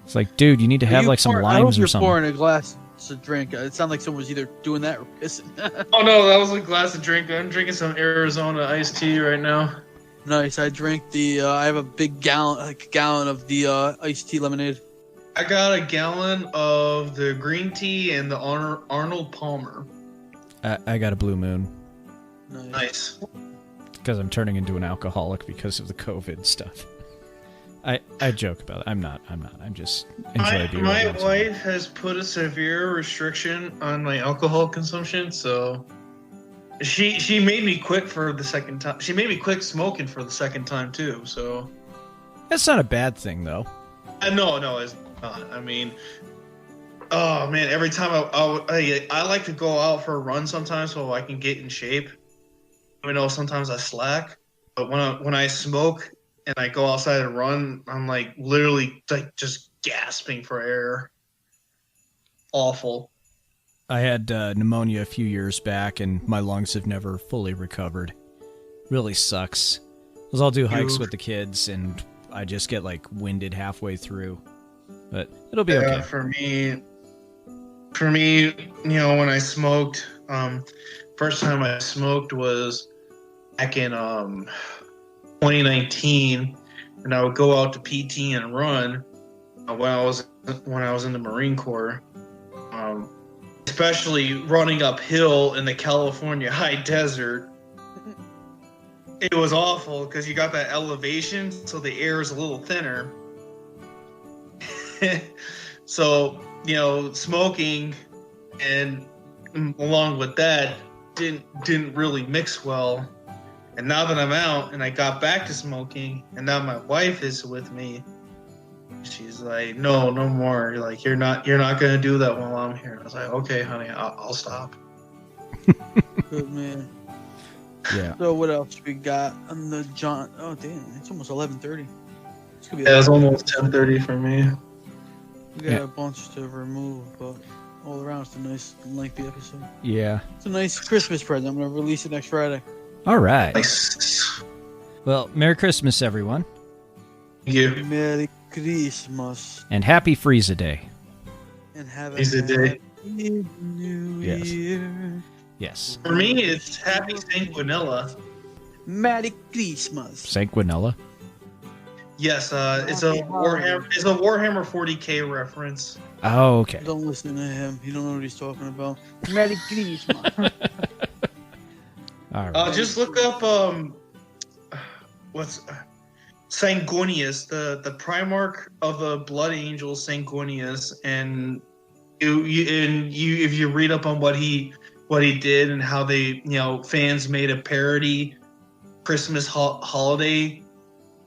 It's like, dude, you need to have like some limes or something. You're pouring a glass of drink. It sounded like someone was either doing that or pissing. Oh no, that was a glass of drink. I'm drinking some Arizona iced tea right now. Nice. I drank the. I have a big gallon of the iced tea lemonade. I got a gallon of the green tea and the Arnold Palmer. I got a Blue Moon Nice. because I'm turning into an alcoholic because of the COVID stuff. I joke about it. I'm not. I'm just enjoy beer. My wife has put a severe restriction on my alcohol consumption, so she made me quit for the second time. She made me quit smoking for the second time too. So That's not a bad thing, though. no, it's not. I mean, oh man, every time I like to go out for a run sometimes so I can get in shape. I know sometimes I slack, but when I smoke and I go outside and run, I'm like literally like just gasping for air. Awful. I had pneumonia a few years back, and my lungs have never fully recovered. Really sucks. Because I'll do hikes with the kids, and I just get like winded halfway through. But it'll be okay. For me, when I smoked, first time I smoked was back in 2019, and I would go out to PT and run when I was in the Marine Corps. Especially running uphill in the California high desert. It was awful because you got that elevation, so the air is a little thinner. So, smoking and along with that didn't really mix well. And now that I'm out and I got back to smoking, and now my wife is with me, she's like, no more. You're like, you're not gonna do that while I'm here. I was like, okay, honey, I'll stop. Good man. Yeah. So what else we got on the John? Oh damn, it's almost 11:30. It's gonna be. Yeah, it's almost 10:30 for me. We got a bunch to remove, but all around it's a nice lengthy episode. Yeah. It's a nice Christmas present. I'm gonna release it next Friday. All right. Nice. Well, Merry Christmas, everyone. Thank you. Merry Christmas And Happy Frieza Day. and have Frieza Day. Happy New Yes. Year. Yes. For me, it's Happy Sanguinella. Merry Christmas. Sanguinella. Yes, it's a Warhammer 40K reference. Oh, okay. Don't listen to him. He don't know what he's talking about. Merry Christmas. All right. Just look up what's Sanguinius, the Primarch of the Blood Angel Sanguinius, and you if you read up on what he did and how they fans made a parody Christmas holiday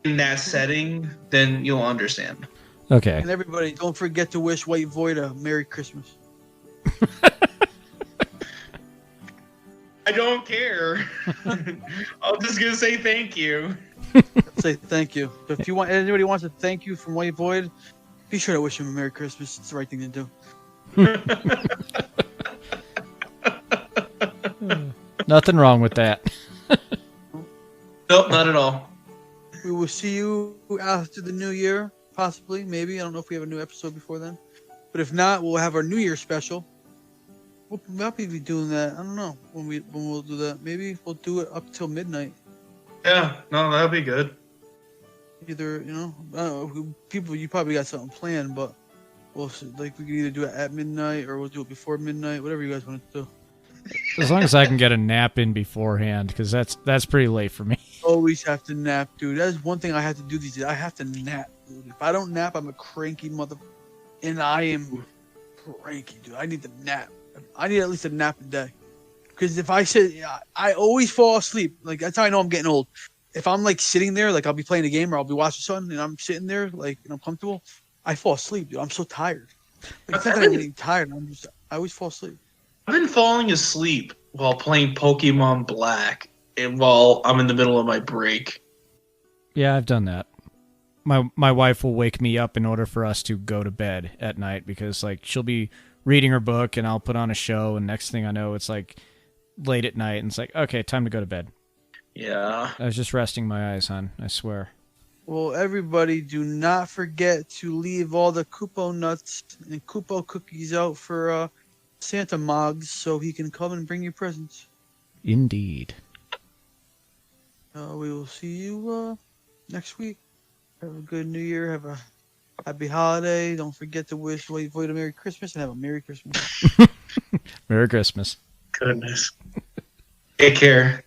in that setting, then you'll understand. Okay. And everybody, don't forget to wish Whitevoid a Merry Christmas. I don't care. I'm just gonna say thank you. Say thank you. So if anybody wants to thank you from Whitevoid, be sure to wish him a Merry Christmas. It's the right thing to do. Nothing wrong with that. Nope, not at all. We will see you after the new year, possibly, maybe. I don't know if we have a new episode before then. But if not, we'll have our New Year special. We'll probably be doing that. I don't know when we'll do that. Maybe we'll do it up till midnight. Yeah, no, that'll be good. Either, I don't know, people, you probably got something planned, but we'll see. Like, we can either do it at midnight or we'll do it before midnight, whatever you guys want to do. As long as I can get a nap in beforehand, because that's pretty late for me. Always have to nap, dude. That is one thing I have to do these days. I have to nap, dude. If I don't nap, I'm a cranky mother. And I am cranky, dude. I need to nap. I need at least a nap a day. Because if I sit, I always fall asleep. Like, that's how I know I'm getting old. If I'm, like, sitting there, like, I'll be playing a game or I'll be watching something and I'm sitting there, like, and I'm comfortable, I fall asleep, dude. I'm so tired. Like, it's not that I'm getting tired. I always fall asleep. I've been falling asleep while playing Pokemon Black and while I'm in the middle of my break. Yeah, I've done that. My wife will wake me up in order for us to go to bed at night because, like, she'll be reading her book and I'll put on a show and next thing I know it's like late at night and it's like, okay, time to go to bed. Yeah. I was just resting my eyes, hon. I swear. Well, everybody, do not forget to leave all the Kupo nuts and Kupo cookies out for Santa Moggs so he can come and bring you presents. Indeed. We will see you next week. Have a good New Year. Have a happy holiday. Don't forget to wish Whitevoid a Merry Christmas and have a Merry Christmas. Merry Christmas. Goodness. Take care.